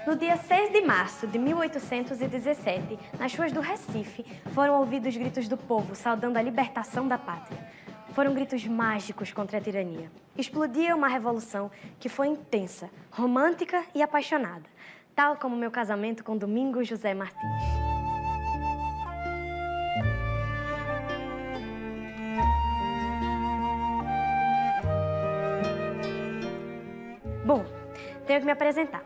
No dia 6 de março de 1817, nas ruas do Recife, foram ouvidos gritos do povo saudando a libertação da pátria. Foram gritos mágicos contra a tirania. Explodia uma revolução que foi intensa, romântica e apaixonada, tal como meu casamento com Domingos José Martins. Bom, tenho que me apresentar.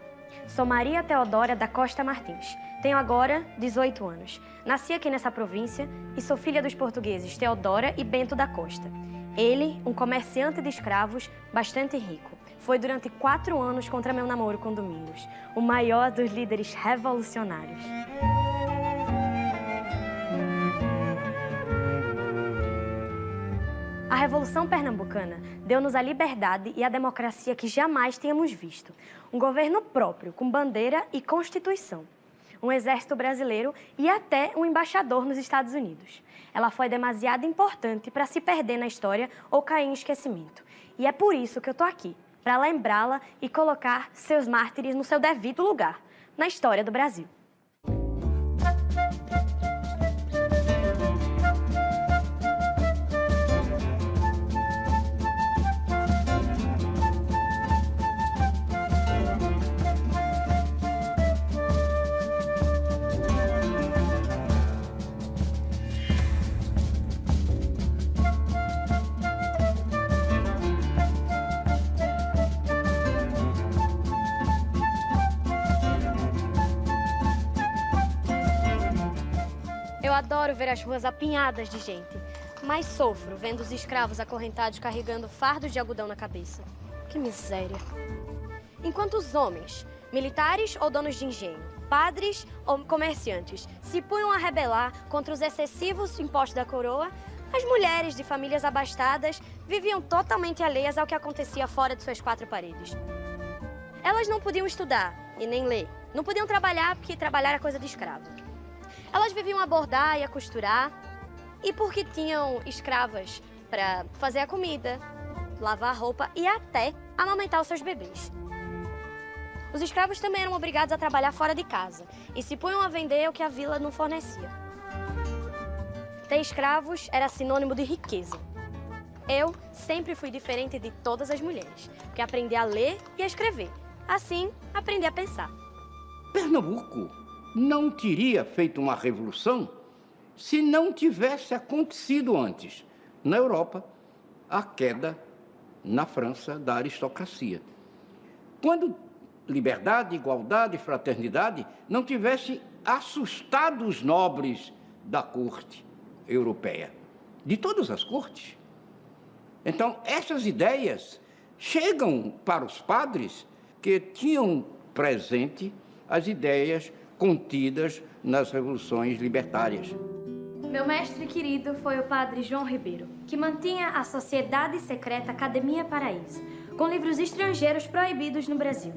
Sou Maria Teodora da Costa Martins. Tenho agora 18 anos. Nasci aqui nessa província e sou filha dos portugueses Teodora e Bento da Costa. Ele, um comerciante de escravos bastante rico. Foi durante 4 anos contra meu namoro com Domingos, o maior dos líderes revolucionários. A Revolução Pernambucana deu-nos a liberdade e a democracia que jamais tínhamos visto. Um governo próprio, com bandeira e constituição. Um exército brasileiro e até um embaixador nos Estados Unidos. Ela foi demasiado importante para se perder na história ou cair em esquecimento. E é por isso que eu tô aqui, para lembrá-la e colocar seus mártires no seu devido lugar, na história do Brasil. Eu adoro ver as ruas apinhadas de gente, mas sofro vendo os escravos acorrentados carregando fardos de algodão na cabeça. Que miséria! Enquanto os homens, militares ou donos de engenho, padres ou comerciantes, se punham a rebelar contra os excessivos impostos da coroa, as mulheres de famílias abastadas viviam totalmente alheias ao que acontecia fora de suas 4 paredes. Elas não podiam estudar e nem ler, não podiam trabalhar porque trabalhar era coisa de escravo. Elas viviam a bordar e a costurar, e porque tinham escravas para fazer a comida, lavar a roupa e até amamentar os seus bebês. Os escravos também eram obrigados a trabalhar fora de casa e se punham a vender o que a vila não fornecia. Ter escravos era sinônimo de riqueza. Eu sempre fui diferente de todas as mulheres, porque aprendi a ler e a escrever. Assim, aprendi a pensar. Pernambuco não teria feito uma revolução se não tivesse acontecido antes, na Europa, a queda na França da aristocracia. Quando liberdade, igualdade e fraternidade não tivesse assustado os nobres da corte europeia, de todas as cortes. Então, essas ideias chegam para os padres que tinham presente as ideias contidas nas revoluções libertárias. Meu mestre querido foi o padre João Ribeiro, que mantinha a Sociedade Secreta Academia Paraíso, com livros estrangeiros proibidos no Brasil.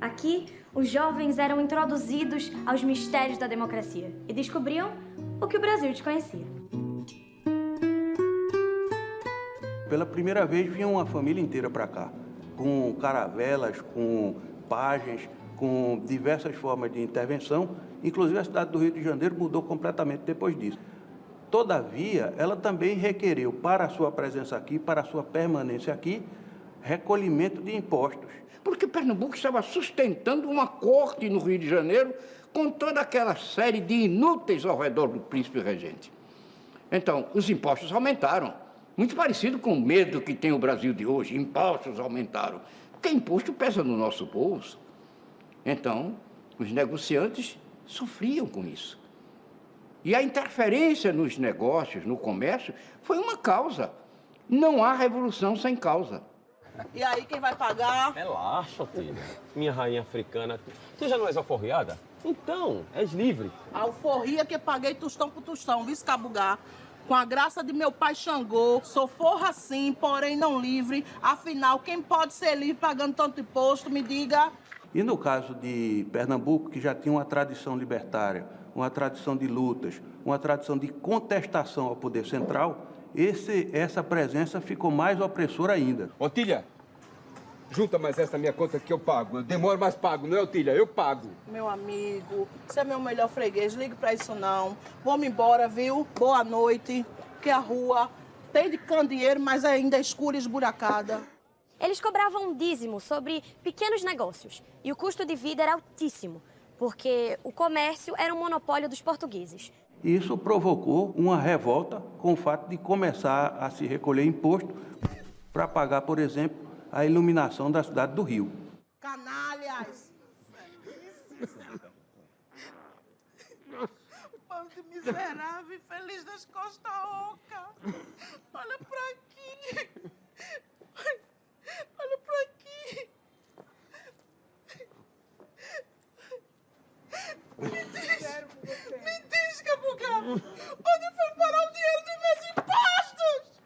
Aqui, os jovens eram introduzidos aos mistérios da democracia e descobriam o que o Brasil desconhecia. Pela primeira vez vinha uma família inteira para cá, com caravelas, com pajens, com diversas formas de intervenção, inclusive a cidade do Rio de Janeiro mudou completamente depois disso. Todavia, ela também requeriu, para a sua presença aqui, para a sua permanência aqui, recolhimento de impostos. Porque Pernambuco estava sustentando uma corte no Rio de Janeiro com toda aquela série de inúteis ao redor do príncipe regente. Então, os impostos aumentaram, muito parecido com o medo que tem o Brasil de hoje. Impostos aumentaram, porque imposto pesa no nosso bolso. Então, os negociantes sofriam com isso. E a interferência nos negócios, no comércio, foi uma causa. Não há revolução sem causa. E aí, quem vai pagar? Relaxa, filha. Minha rainha africana. Tu já não és alforriada? Então, és livre. A alforria que paguei tostão por tostão, viu, Cabugá? Com a graça de meu pai Xangô, sou forra sim, porém não livre. Afinal, quem pode ser livre pagando tanto imposto, me diga? E no caso de Pernambuco, que já tinha uma tradição libertária, uma tradição de lutas, uma tradição de contestação ao poder central, essa presença ficou mais opressora ainda. Otília, junta mais essa minha conta que eu pago. Eu demoro, mas pago, não é, Otília? Eu pago. Meu amigo, você é meu melhor freguês, ligue pra isso não. Vamos embora, viu? Boa noite, que a rua tem de candeeiro, mas ainda é escura e esburacada. Eles cobravam um dízimo sobre pequenos negócios e o custo de vida era altíssimo, porque o comércio era um monopólio dos portugueses. Isso provocou uma revolta com o fato de começar a se recolher imposto para pagar, por exemplo, a iluminação da cidade do Rio. Canalhas! Bando de miserável, infeliz das costas oca. Olha pra aqui. Olha pra aqui. Me diz, Cabugá, onde foi parar o dinheiro dos meus impostos?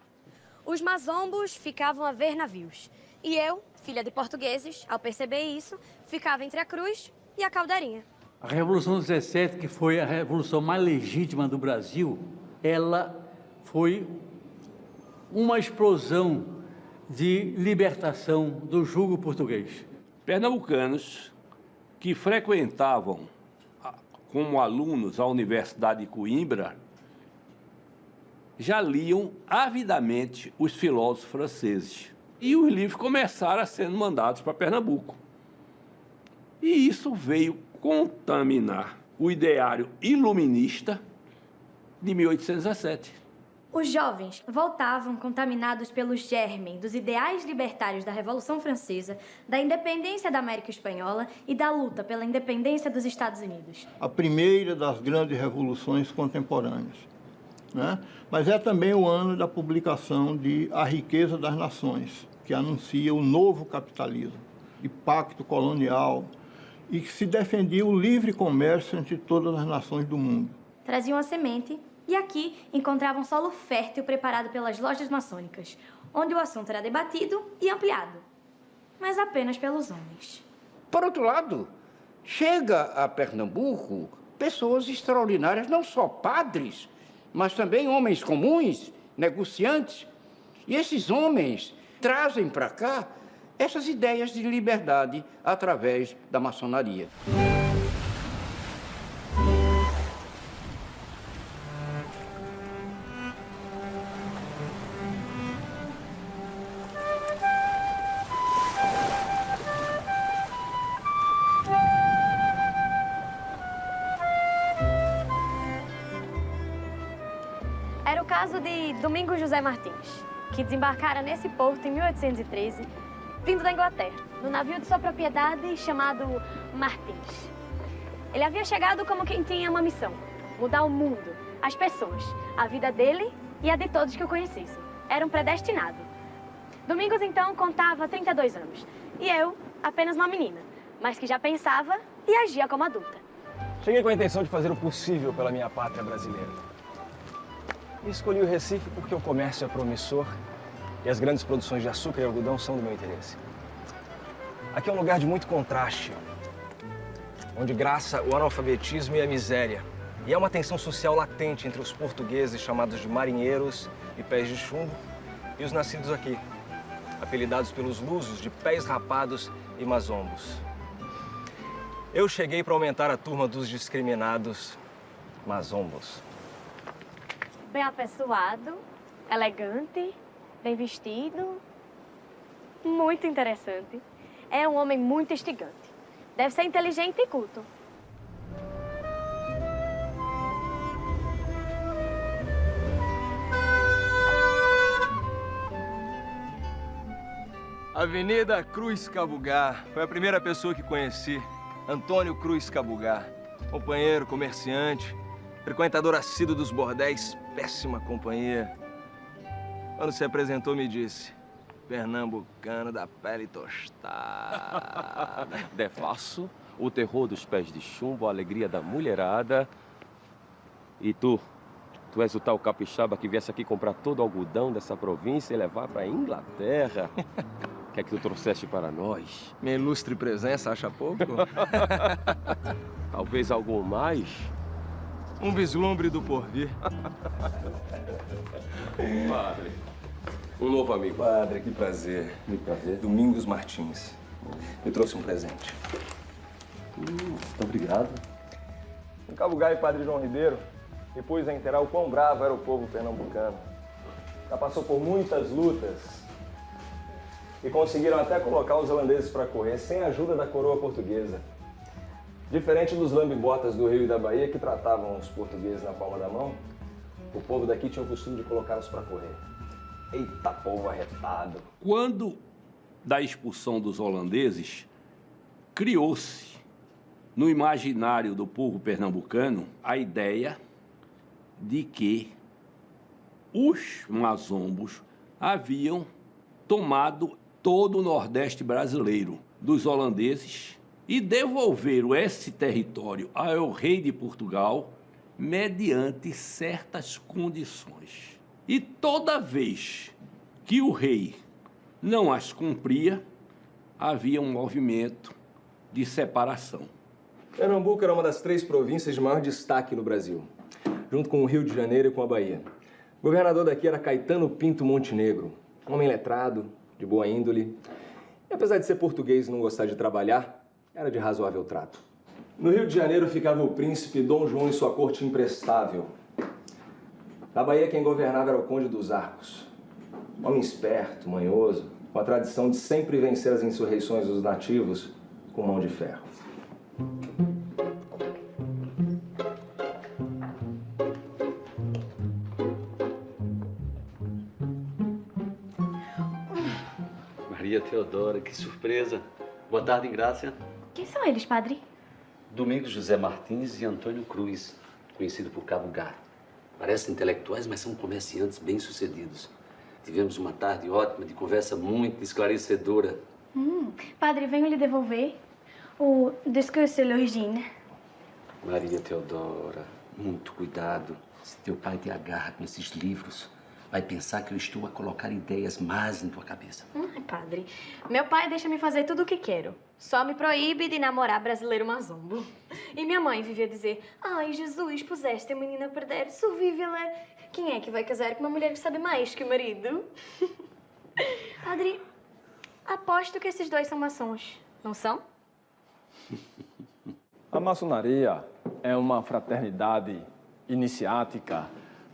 Os mazombos ficavam a ver navios. E eu, filha de portugueses, ao perceber isso, ficava entre a cruz e a caldeirinha. A Revolução 17, que foi a revolução mais legítima do Brasil, ela foi uma explosão de libertação do jugo português. Pernambucanos que frequentavam como alunos a Universidade de Coimbra já liam avidamente os filósofos franceses. E os livros começaram a ser mandados para Pernambuco. E isso veio contaminar o ideário iluminista de 1817. Os jovens voltavam contaminados pelo germe dos ideais libertários da Revolução Francesa, da independência da América Espanhola e da luta pela independência dos Estados Unidos. A primeira das grandes revoluções contemporâneas, né? Mas é também o ano da publicação de A Riqueza das Nações, que anuncia o novo capitalismo e pacto colonial e que se defendia o livre comércio entre todas as nações do mundo. Traziam a semente e aqui encontravam um solo fértil preparado pelas lojas maçônicas, onde o assunto era debatido e ampliado, mas apenas pelos homens. Por outro lado, chega a Pernambuco pessoas extraordinárias, não só padres, mas também homens comuns, negociantes. E esses homens trazem para cá essas ideias de liberdade através da maçonaria. Era o caso de Domingos José Martins, que desembarcara nesse porto em 1813, vindo da Inglaterra, no navio de sua propriedade chamado Martins. Ele havia chegado como quem tinha uma missão: mudar o mundo, as pessoas, a vida dele e a de todos que o conhecessem. Era um predestinado. Domingos, então, contava 32 anos, e eu, apenas uma menina, mas que já pensava e agia como adulta. Cheguei com a intenção de fazer o possível pela minha pátria brasileira. E escolhi o Recife porque o comércio é promissor e as grandes produções de açúcar e algodão são do meu interesse. Aqui é um lugar de muito contraste, onde graça o analfabetismo e a miséria. E há uma tensão social latente entre os portugueses, chamados de marinheiros e pés de chumbo, e os nascidos aqui, apelidados pelos lusos de pés rapados e mazombos. Eu cheguei para aumentar a turma dos discriminados mazombos. Bem apessoado, elegante, bem vestido, muito interessante. É um homem muito instigante. Deve ser inteligente e culto. Avenida Cruz Cabugá. Foi a primeira pessoa que conheci. Antônio Cruz Cabugá. Companheiro, comerciante, frequentador assíduo dos bordéis, péssima companhia. Quando se apresentou, me disse: pernambucano da pele tostada. Defaço, o terror dos pés de chumbo, a alegria da mulherada. E tu Tu és o tal capixaba que viesse aqui comprar todo o algodão dessa província e levar para a Inglaterra. O que é que tu trouxeste para nós? Minha ilustre presença, acha pouco? Talvez algo mais? Um vislumbre do porvir. Padre, um novo amigo. Padre, que prazer. Muito prazer. Domingos Martins. Me trouxe um presente. Muito obrigado. Em Cabo Gai, Padre João Ribeiro me pôs a inteirar o quão bravo era o povo pernambucano. Já passou por muitas lutas e conseguiram até colocar os holandeses para correr sem a ajuda da coroa portuguesa. Diferente dos lambibotas do Rio e da Bahia que tratavam os portugueses na palma da mão, o povo daqui tinha o costume de colocá-los para correr. Eita, povo arretado! Quando da expulsão dos holandeses, criou-se no imaginário do povo pernambucano a ideia de que os mazombos haviam tomado todo o Nordeste brasileiro dos holandeses e devolveram esse território ao rei de Portugal mediante certas condições. E toda vez que o rei não as cumpria, havia um movimento de separação. Pernambuco era uma das 3 províncias de maior destaque no Brasil, junto com o Rio de Janeiro e com a Bahia. O governador daqui era Caetano Pinto Montenegro, um homem letrado, de boa índole. E apesar de ser português e não gostar de trabalhar, era de razoável trato. No Rio de Janeiro ficava o príncipe Dom João e sua corte imprestável. Na Bahia, quem governava era o Conde dos Arcos. Homem esperto, manhoso, com a tradição de sempre vencer as insurreições dos nativos com mão de ferro. Maria Teodora, que surpresa. Boa tarde, Ingrácia. Quem são eles, padre? Domingos José Martins e Antônio Cruz, conhecido por Cabo Gai. Parecem intelectuais, mas são comerciantes bem-sucedidos. Tivemos uma tarde ótima, de conversa muito esclarecedora. Padre, venho lhe devolver o discurso de l'origine. Maria Teodora, muito cuidado. Se teu pai te agarra com esses livros, vai pensar que eu estou a colocar ideias más em tua cabeça. Padre, meu pai deixa-me fazer tudo o que quero. Só me proíbe de namorar brasileiro mazombo. E minha mãe vivia a dizer: ai, Jesus, puseste a menina a perder, survive-la. Quem é que vai casar com uma mulher que sabe mais que o marido? Padre, aposto que esses dois são maçons, não são? A maçonaria é uma fraternidade iniciática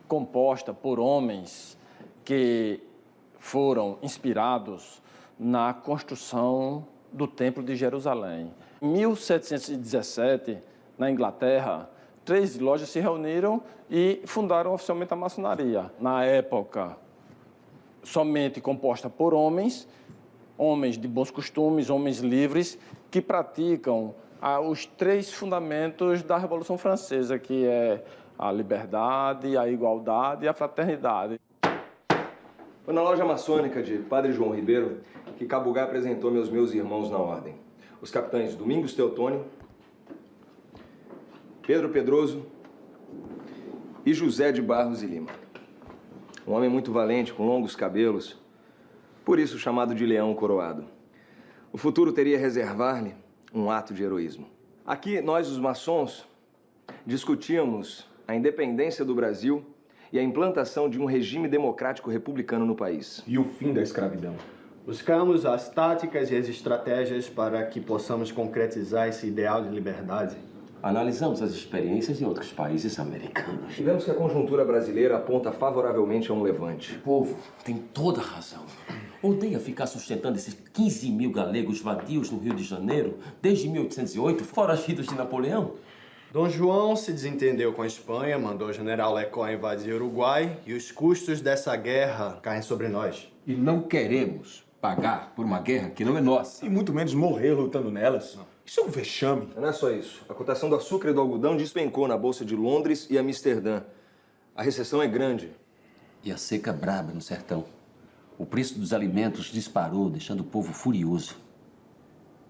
composta por homens que foram inspirados na construção do Templo de Jerusalém. Em 1717, na Inglaterra, 3 lojas se reuniram e fundaram oficialmente a maçonaria. Na época, somente composta por homens de bons costumes, homens livres, que praticam os 3 fundamentos da Revolução Francesa, que é a liberdade, a igualdade e a fraternidade. Foi na loja maçônica de Padre João Ribeiro que Cabo Gai apresentou-me aos meus irmãos na ordem. Os capitães Domingos Teotônio, Pedro Pedroso e José de Barros e Lima. Um homem muito valente, com longos cabelos, por isso chamado de Leão Coroado. O futuro teria a reservar-lhe um ato de heroísmo. Aqui, nós, os maçons, discutíamos a independência do Brasil e a implantação de um regime democrático republicano no país. E o fim da escravidão. Buscamos as táticas e as estratégias para que possamos concretizar esse ideal de liberdade. Analisamos as experiências de outros países americanos. E vemos que a conjuntura brasileira aponta favoravelmente a um levante. O povo tem toda a razão. Odeia ficar sustentando esses 15 mil galegos vadios no Rio de Janeiro desde 1808, foragidos de Napoleão. Dom João se desentendeu com a Espanha, mandou o general Lecó invadir o Uruguai e os custos dessa guerra caem sobre nós. E não queremos pagar por uma guerra que não é nossa. E muito menos morrer lutando nelas. Isso é um vexame. Não é só isso. A cotação do açúcar e do algodão despencou na Bolsa de Londres e Amsterdã. A recessão é grande. E a seca braba no sertão. O preço dos alimentos disparou, deixando o povo furioso.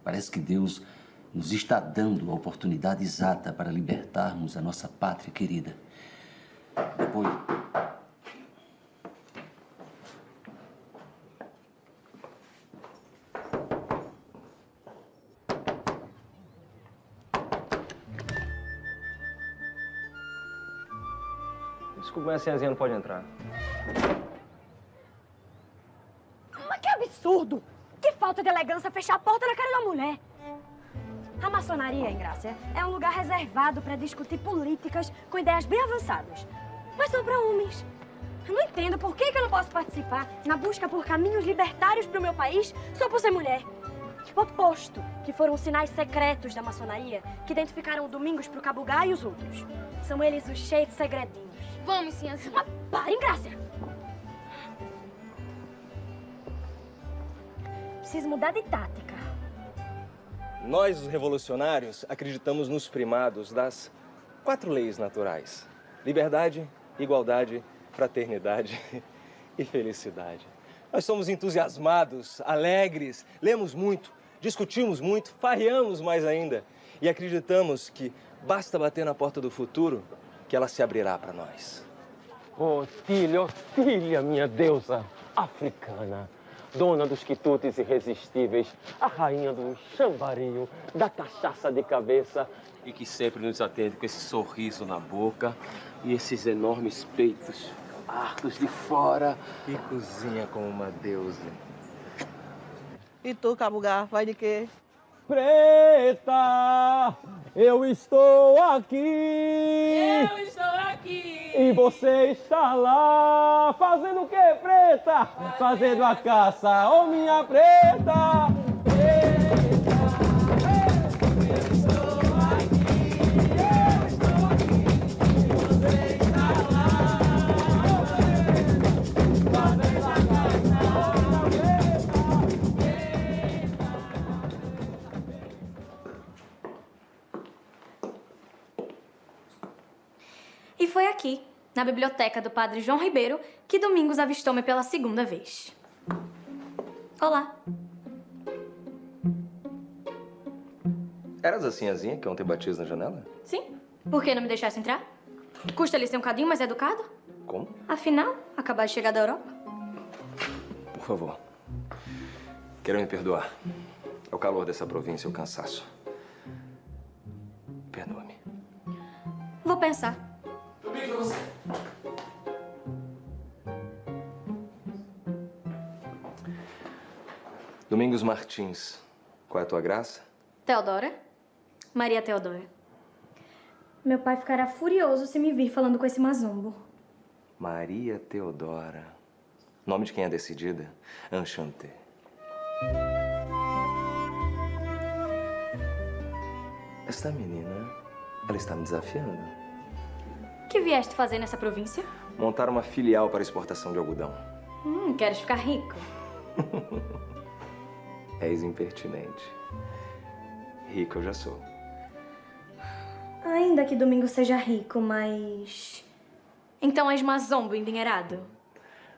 Parece que Deus nos está dando a oportunidade exata para libertarmos a nossa pátria querida. Depois. Desculpa, mas a senhazinha não pode entrar. Mas que absurdo! Que falta de elegância fechar a porta na cara da mulher! A maçonaria, Ingrácia, é um lugar reservado para discutir políticas com ideias bem avançadas. Mas só para homens. Eu não entendo por que eu não posso participar na busca por caminhos libertários para o meu país só por ser mulher. Oposto, que foram os sinais secretos da maçonaria que identificaram o Domingos pro Cabugá e os outros. São eles os cheios de segredinhos. Vamos, senhazinha. Mas para, Ingrácia! Preciso mudar de tática. Nós, os revolucionários, acreditamos nos primados das 4 leis naturais: liberdade, igualdade, fraternidade e felicidade. Nós somos entusiasmados, alegres, lemos muito, discutimos muito, farreamos mais ainda e acreditamos que basta bater na porta do futuro que ela se abrirá para nós. Otília, minha deusa africana, dona dos quitutes irresistíveis, a rainha do chambario, da cachaça de cabeça e que sempre nos atende com esse sorriso na boca e esses enormes peitos fartos de fora e cozinha como uma deusa. E tu, Cabugá, vai de quê? Preta, eu estou aqui. Eu estou aqui. E você está lá, fazendo o quê, Preta? Fazendo a caça, ô minha Preta. E foi aqui, na biblioteca do Padre João Ribeiro, que Domingos avistou-me pela segunda vez. Olá. Eras a sinhazinha que ontem batia na janela? Sim? Por que não me deixasse entrar? Custa ele ser um cadinho mais educado? Como? Afinal, acabou de chegar da Europa. Por favor. Quero me perdoar. É o calor dessa província, o cansaço. Perdoa-me. Vou pensar. Domingos Martins, qual é a tua graça? Teodora? Maria Teodora. Meu pai ficará furioso se me vir falando com esse mazombo. Maria Teodora. Nome de quem é decidida? Enchanté. Esta menina, ela está me desafiando. O que vieste fazer nessa província? Montar uma filial para exportação de algodão. Queres ficar rico? És impertinente. Rico eu já sou. Ainda que Domingos seja rico, mas... Então és mazombo endinheirado?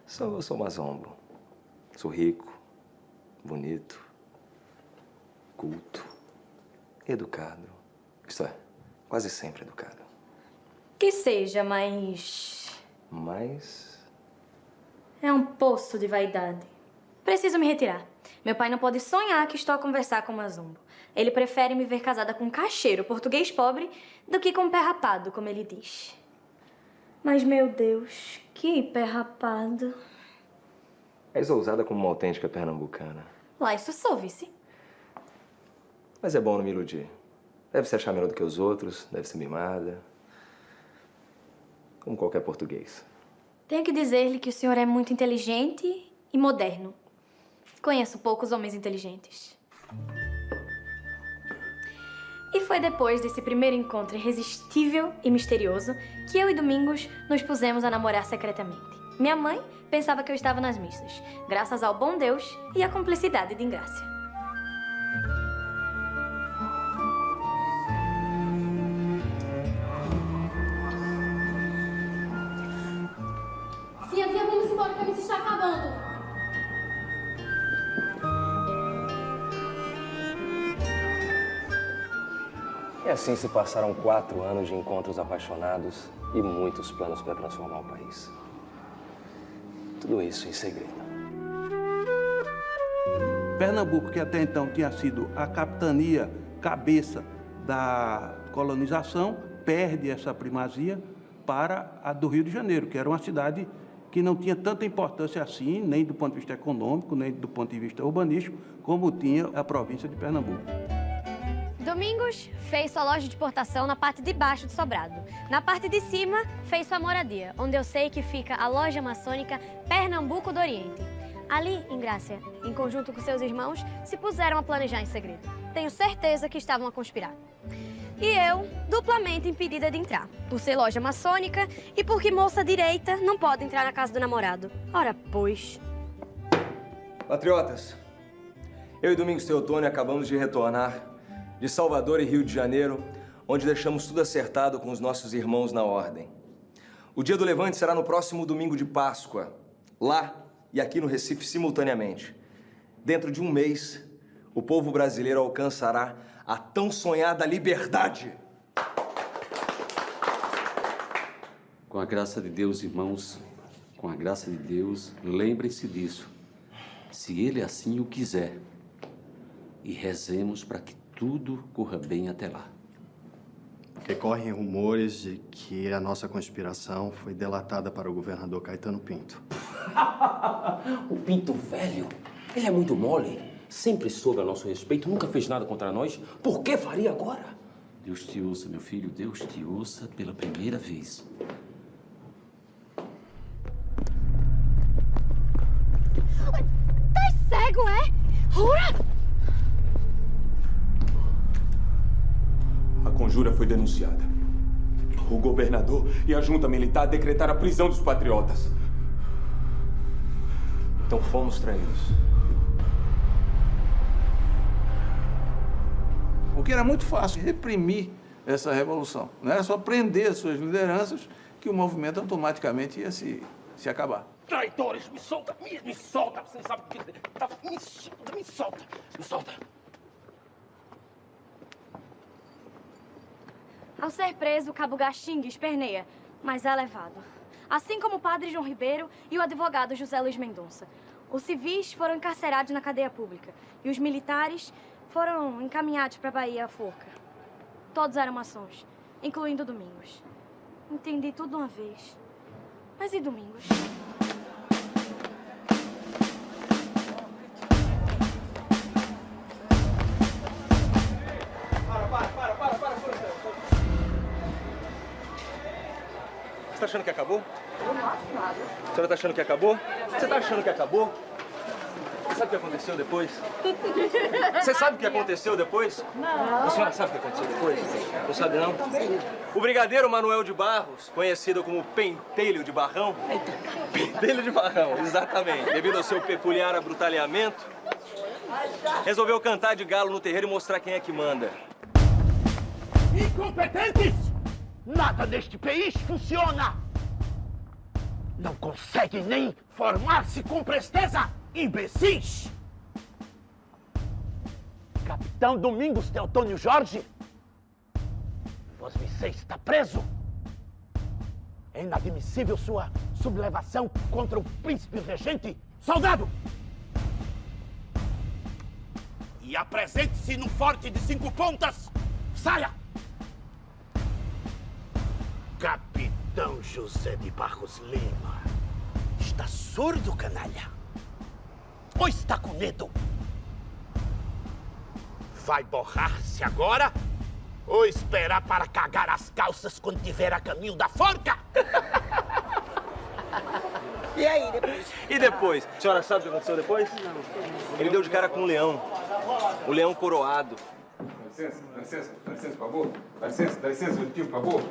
Sou mazombo. Sou rico, bonito, culto, educado. Isto é, quase sempre educado. Que seja, mas... Mas... É um poço de vaidade. Preciso me retirar. Meu pai não pode sonhar que estou a conversar com um mazombo. Ele prefere me ver casada com um caixeiro português pobre do que com um pé rapado, como ele diz. Mas, meu Deus, que pé rapado. És ousada como uma autêntica pernambucana. Lá, isso sou, vice. Mas é bom não me iludir. Deve se achar melhor do que os outros, deve ser mimada. Como qualquer português. Tenho que dizer-lhe que o senhor é muito inteligente e moderno. Conheço poucos homens inteligentes. E foi depois desse primeiro encontro irresistível e misterioso que eu e Domingos nos pusemos a namorar secretamente. Minha mãe pensava que eu estava nas missas, graças ao bom Deus e à cumplicidade de Ingrácia. Sinhazinha, vamos embora, que a missa está acabando. assim se passaram 4 anos de encontros apaixonados e muitos planos para transformar o país. Tudo isso em segredo. Pernambuco, que até então tinha sido a capitania cabeça da colonização, perde essa primazia para a do Rio de Janeiro, que era uma cidade que não tinha tanta importância assim, nem do ponto de vista econômico, nem do ponto de vista urbanístico, como tinha a província de Pernambuco. Domingos fez sua loja de importação na parte de baixo de Sobrado. Na parte de cima, fez sua moradia, onde eu sei que fica a loja maçônica Pernambuco do Oriente. Ali, em Grácia, em conjunto com seus irmãos, se puseram a planejar em segredo. Tenho certeza que estavam a conspirar. E eu, duplamente impedida de entrar, por ser loja maçônica e porque moça direita não pode entrar na casa do namorado. Ora, pois... Patriotas, eu e Domingos Teotônio acabamos de retornar de Salvador e Rio de Janeiro, onde deixamos tudo acertado com os nossos irmãos na ordem. O dia do levante será no próximo domingo de Páscoa, lá e aqui no Recife simultaneamente. Dentro de um mês, o povo brasileiro alcançará a tão sonhada liberdade. Com a graça de Deus, irmãos, com a graça de Deus, lembrem-se disso. Se Ele assim o quiser, e rezemos para que tudo corra bem até lá. Porque correm rumores de que a nossa conspiração foi delatada para o governador Caetano Pinto. O Pinto velho, ele é muito mole. Sempre soube a nosso respeito, nunca fez nada contra nós. Por que faria agora? Deus te ouça, meu filho, Deus te ouça pela primeira vez. Tá cego, é? Jura? A conjura foi denunciada. O governador e a junta militar decretaram a prisão dos patriotas. Então fomos traídos. Porque era muito fácil reprimir essa revolução. Não era só prender as suas lideranças que o movimento automaticamente ia se acabar. Traidores, me solta, me solta. Você não sabe o que... Me solta. Ao ser preso, o cabo Gaxinga esperneia, mas é levado. Assim como o padre João Ribeiro e o advogado José Luiz Mendonça. Os civis foram encarcerados na cadeia pública e os militares foram encaminhados para a Bahia à forca. Todos eram maçons, incluindo Domingos. Entendi tudo de uma vez. Mas e Domingos? Você tá achando que acabou? Eu não acho nada. A senhora tá achando que acabou? Você tá achando que acabou? Você sabe o que aconteceu depois? Você sabe o que aconteceu depois? Não. A senhora sabe o que aconteceu depois? Não sabe, não? O brigadeiro Manuel de Barros, conhecido como Pentelho de Barrão. Pentelho de Barrão, exatamente. Devido ao seu peculiar abrutalhamento, resolveu cantar de galo no terreiro e mostrar quem é que manda. Incompetentes! Nada neste país funciona! Não conseguem nem formar-se com presteza, imbecis! Capitão Domingos Teotônio Jorge, você está preso. É inadmissível sua sublevação contra o príncipe regente. Soldado! E apresente-se no forte de 5 pontas. Saia! Capitão José de Barros Lima. Está surdo, canalha? Ou está com medo? Vai borrar-se agora? Ou esperar para cagar as calças quando estiver a caminho da forca? E aí, depois? E depois? A senhora sabe o que aconteceu depois? Não. Ele deu de cara com um leão. O leão coroado. Dá licença, por favor. Dá licença, meu tio, por favor.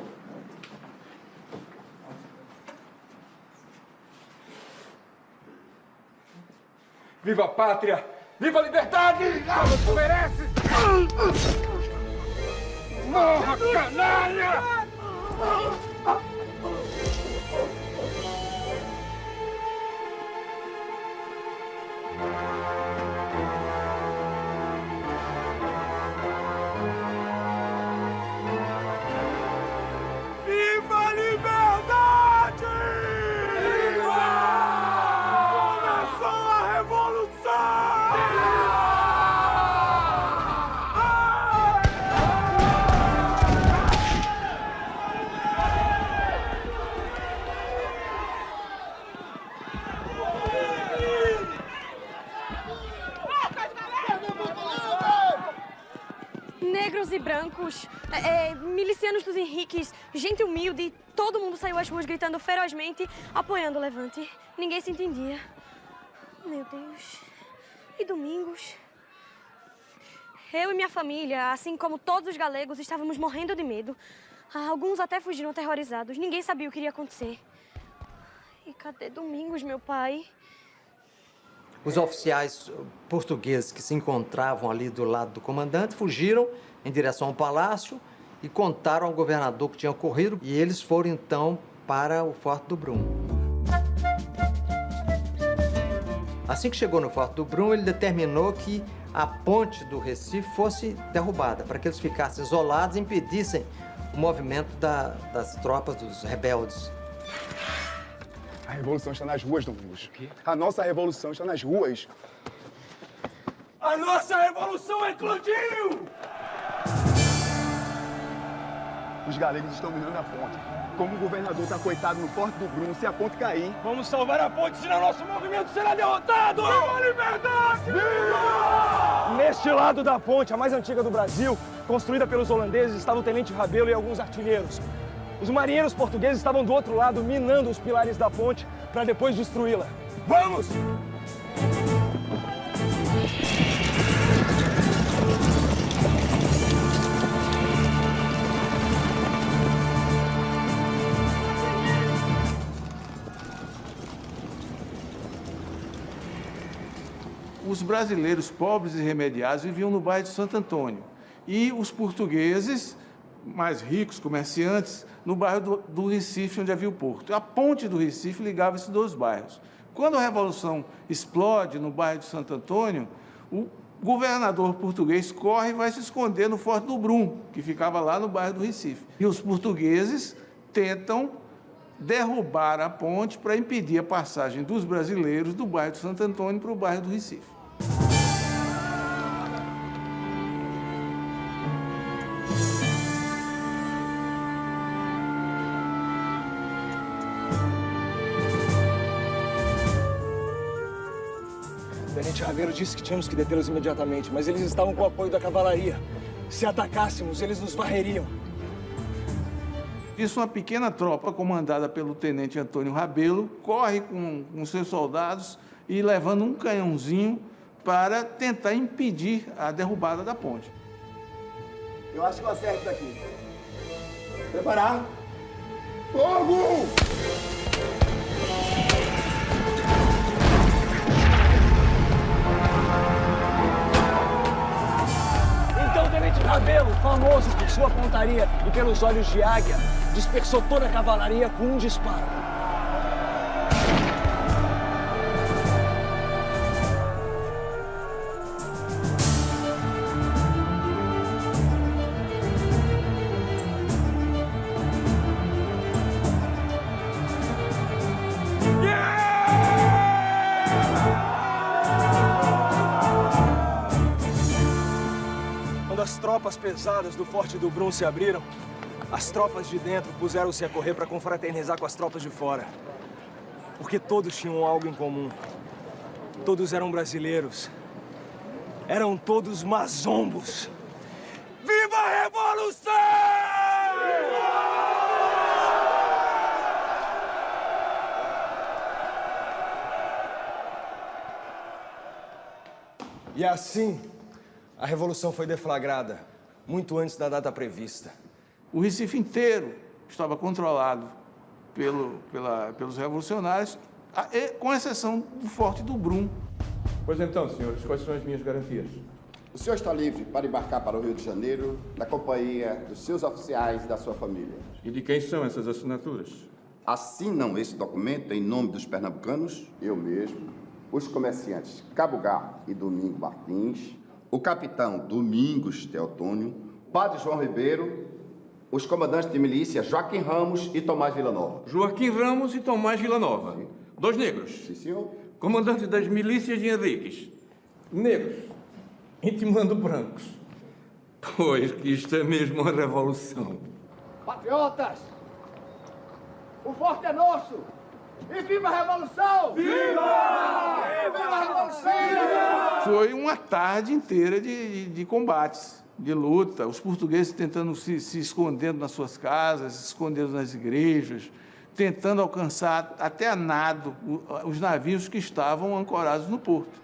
Viva a pátria! Viva a liberdade! Como tu mereces! Morra, canalha! brancos, milicianos dos Henriques, gente humilde, e todo mundo saiu às ruas gritando ferozmente, apoiando o levante. Ninguém se entendia. Meu Deus. E Domingos? Eu e minha família, assim como todos os galegos, estávamos morrendo de medo. Alguns até fugiram aterrorizados. Ninguém sabia o que iria acontecer. E cadê Domingos, meu pai? Os oficiais portugueses que se encontravam ali do lado do comandante fugiram em direção ao palácio e contaram ao governador o que tinha ocorrido. E eles foram, então, para o Forte do Brum. Assim que chegou no Forte do Brum, ele determinou que a ponte do Recife fosse derrubada, para que eles ficassem isolados e impedissem o movimento das tropas, dos rebeldes. A revolução está nas ruas, Domingos. A nossa revolução está nas ruas. A nossa revolução eclodiu! Os galegos estão minando a ponte. Como o governador está coitado no Forte do Brum, se a ponte cair... Vamos salvar a ponte, senão nosso movimento será derrotado! Viva a liberdade! Viva! Neste lado da ponte, a mais antiga do Brasil, construída pelos holandeses, estava o tenente Rabelo e alguns artilheiros. Os marinheiros portugueses estavam do outro lado, minando os pilares da ponte para depois destruí-la. Vamos! Os brasileiros pobres e remediados viviam no bairro de Santo Antônio. E os portugueses, mais ricos, comerciantes, no bairro do Recife, onde havia o porto. A ponte do Recife ligava esses dois bairros. Quando a Revolução explode no bairro de Santo Antônio, o governador português corre e vai se esconder no Forte do Brum, que ficava lá no bairro do Recife. E os portugueses tentam derrubar a ponte para impedir a passagem dos brasileiros do bairro de Santo Antônio para o bairro do Recife. O tenente Rabelo disse que tínhamos que detê-los imediatamente, mas eles estavam com o apoio da cavalaria. Se atacássemos, eles nos varreriam. Isso, uma pequena tropa comandada pelo tenente Antônio Rabelo corre com seus soldados e levando um canhãozinho para tentar impedir a derrubada da ponte. Eu acho que eu acerto daqui. Preparar. Fogo! Então o tenente Rabelo, famoso por sua pontaria e pelos olhos de águia, dispersou toda a cavalaria com um disparo. Quando as tropas pesadas do Forte do Brum se abriram, as tropas de dentro puseram-se a correr para confraternizar com as tropas de fora. Porque todos tinham algo em comum. Todos eram brasileiros. Eram todos mazombos. Viva a Revolução! E assim, a Revolução foi deflagrada, muito antes da data prevista. O Recife inteiro estava controlado pelos revolucionários, com exceção do Forte do Brum. Pois então, senhores, quais são as minhas garantias? O senhor está livre para embarcar para o Rio de Janeiro na companhia dos seus oficiais e da sua família. E de quem são essas assinaturas? Assinam esse documento em nome dos pernambucanos, eu mesmo, os comerciantes Cabo Gá e Domingo Martins, o capitão Domingos Teotônio, Padre João Ribeiro, os comandantes de milícia Joaquim Ramos e Tomás Villanova. Joaquim Ramos e Tomás Villanova. Sim. Dois negros. Sim, senhor. Comandante das milícias de Henriques. Negros. Intimando brancos. Pois que isto é mesmo uma revolução. Patriotas! O forte é nosso! E viva a Revolução! Viva! Viva a Revolução! Foi uma tarde inteira de combates de luta, os portugueses tentando se escondendo nas suas casas, se escondendo nas igrejas, tentando alcançar até a nado os navios que estavam ancorados no porto.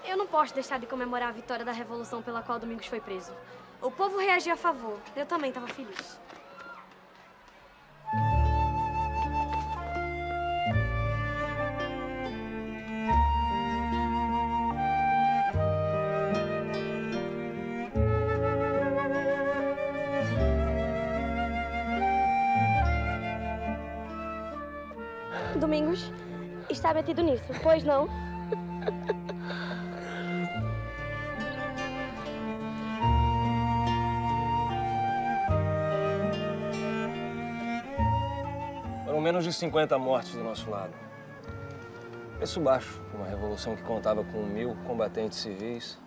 Eu não posso deixar de comemorar a vitória da Revolução pela qual Domingos foi preso. O povo reagiu a favor. Eu também estava feliz. Domingos está metido nisso, pois não? Foram menos de 50 mortes do nosso lado. Preço baixo, uma revolução que contava com 1000 combatentes civis,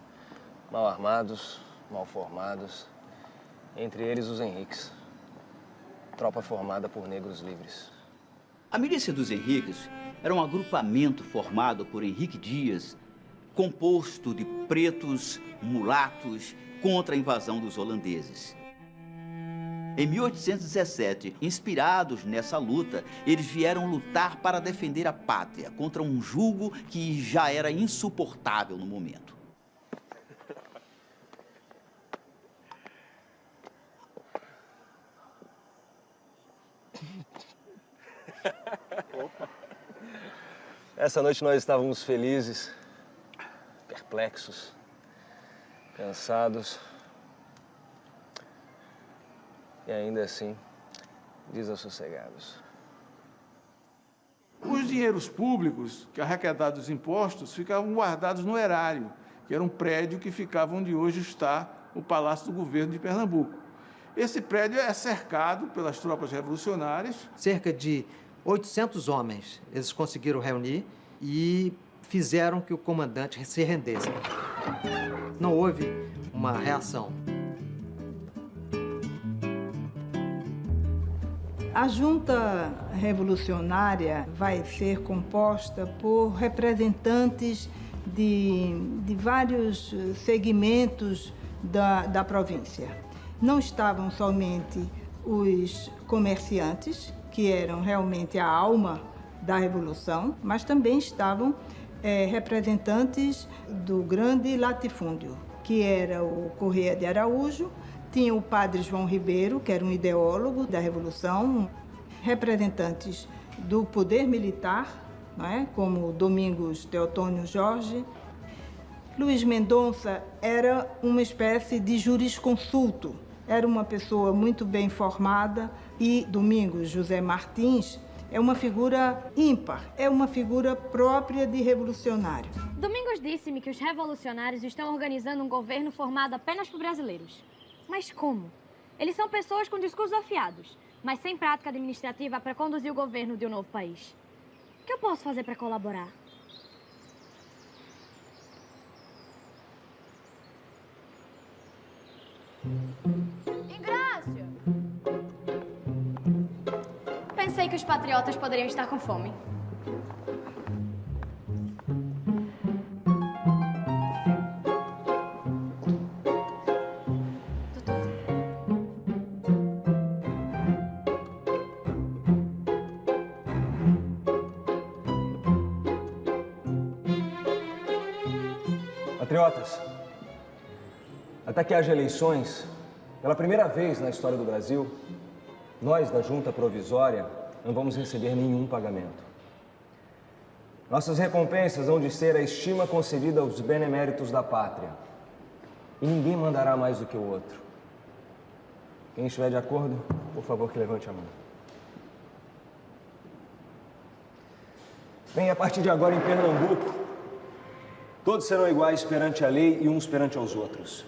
mal armados, mal formados, entre eles os Henriques, tropa formada por negros livres. A milícia dos Henriques era um agrupamento formado por Henrique Dias, composto de pretos, mulatos, contra a invasão dos holandeses. Em 1817, inspirados nessa luta, eles vieram lutar para defender a pátria contra um jugo que já era insuportável no momento. Essa noite nós estávamos felizes, perplexos, cansados e ainda assim desassossegados. Os dinheiros públicos, que arrecadados dos impostos, ficavam guardados no erário, que era um prédio que ficava onde hoje está o Palácio do Governo de Pernambuco. Esse prédio é cercado pelas tropas revolucionárias. Cerca de 800 homens eles conseguiram reunir e fizeram que o comandante se rendesse. Não houve uma reação. A junta revolucionária vai ser composta por representantes de vários segmentos da província. Não estavam somente os comerciantes, que eram realmente a alma da Revolução, mas também estavam representantes do grande latifúndio, que era o Correia de Araújo, tinha o padre João Ribeiro, que era um ideólogo da Revolução, representantes do poder militar, não é? Como Domingos Teotônio Jorge. Luiz Mendonça era uma espécie de jurisconsulto, era uma pessoa muito bem formada, e Domingos José Martins é uma figura ímpar, é uma figura própria de revolucionário. Domingos disse-me que os revolucionários estão organizando um governo formado apenas por brasileiros. Mas como? Eles são pessoas com discursos afiados, mas sem prática administrativa para conduzir o governo de um novo país. O que eu posso fazer para colaborar? Ingrácia! Pensei que os patriotas poderiam estar com fome. Patriotas, até que haja eleições, pela primeira vez na história do Brasil, nós da Junta Provisória não vamos receber nenhum pagamento. Nossas recompensas hão de ser a estima concedida aos beneméritos da pátria. E ninguém mandará mais do que o outro. Quem estiver de acordo, por favor, que levante a mão. Bem, a partir de agora em Pernambuco, todos serão iguais perante a lei e uns perante aos outros.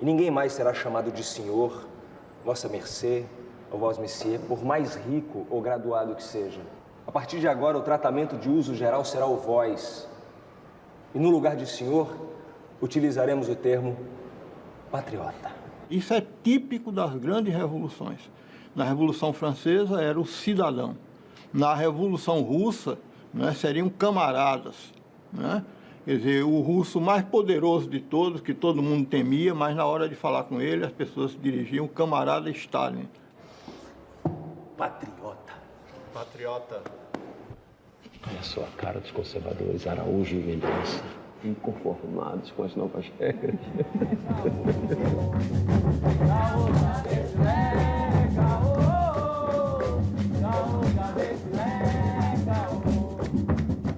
E ninguém mais será chamado de senhor, vossa mercê ou vós messier, por mais rico ou graduado que seja. A partir de agora, o tratamento de uso geral será o vós. E no lugar de senhor, utilizaremos o termo patriota. Isso é típico das grandes revoluções. Na Revolução Francesa era o cidadão. Na Revolução Russa, né, seriam camaradas. Né? Quer dizer, o russo mais poderoso de todos, que todo mundo temia, mas na hora de falar com ele, as pessoas se dirigiam, camarada Stalin. Patriota. Patriota. Olha só a cara dos conservadores, Araújo e Mendonça, inconformados com as novas regras.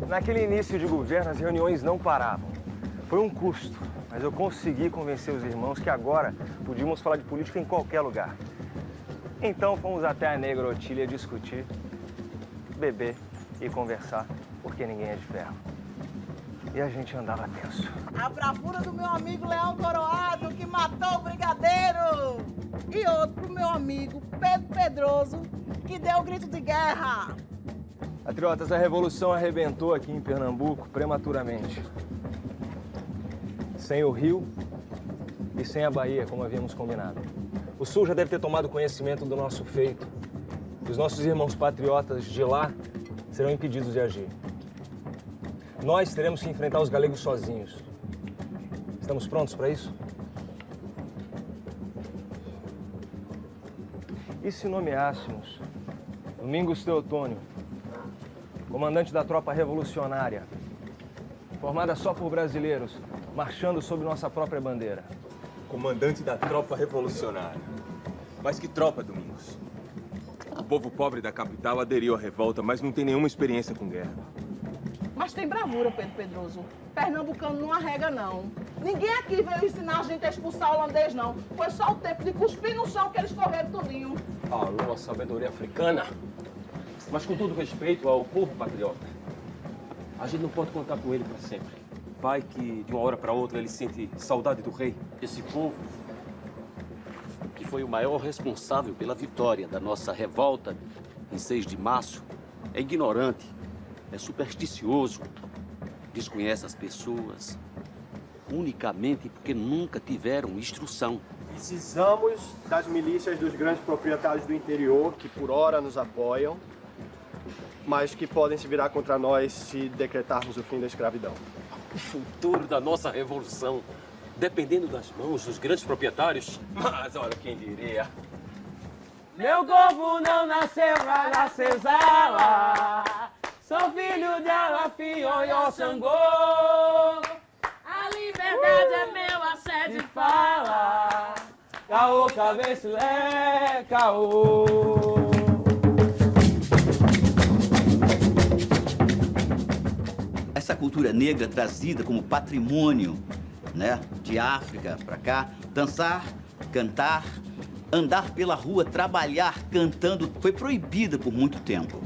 Naquele início de governo, as reuniões não paravam. Foi um custo, mas eu consegui convencer os irmãos que agora podíamos falar de política em qualquer lugar. Então fomos até a Negra Otília discutir, beber e conversar, porque ninguém é de ferro. E a gente andava tenso. A bravura do meu amigo Leão Coroado, que matou o brigadeiro. E outro pro meu amigo Pedro Pedroso, que deu o grito de guerra. Patriotas, a revolução arrebentou aqui em Pernambuco prematuramente. Sem o Rio e sem a Bahia, como havíamos combinado. O Sul já deve ter tomado conhecimento do nosso feito. Os nossos irmãos patriotas de lá serão impedidos de agir. Nós teremos que enfrentar os galegos sozinhos. Estamos prontos para isso? E se nomeássemos Domingos Teotônio, comandante da tropa revolucionária, formada só por brasileiros, marchando sob nossa própria bandeira? Comandante da tropa revolucionária. Mas que tropa, Domingos? O povo pobre da capital aderiu à revolta, mas não tem nenhuma experiência com guerra. Mas tem bravura, Pedro Pedroso. Pernambucano não arrega, não. Ninguém aqui veio ensinar a gente a expulsar o holandês, não. Foi só o tempo de cuspir no chão que eles correram tudinho. Alô, a sabedoria africana. Mas com todo respeito ao povo patriota, a gente não pode contar com ele para sempre. Vai que, de uma hora para outra, ele sente saudade do rei. Esse povo, que foi o maior responsável pela vitória da nossa revolta em 6 de março, é ignorante, é supersticioso, desconhece as pessoas, unicamente porque nunca tiveram instrução. Precisamos das milícias dos grandes proprietários do interior, que por hora nos apoiam, mas que podem se virar contra nós se decretarmos o fim da escravidão. O futuro da nossa revolução, dependendo das mãos dos grandes proprietários. Mas olha quem diria. Meu corpo não nasceu pra nascer Zala. Sou filho de Alafim, Oió, Xangô. A liberdade é meu assédio de fala. Caô, cabecilé, caô. Essa cultura negra trazida como patrimônio, né, de África para cá, dançar, cantar, andar pela rua, trabalhar cantando, foi proibida por muito tempo.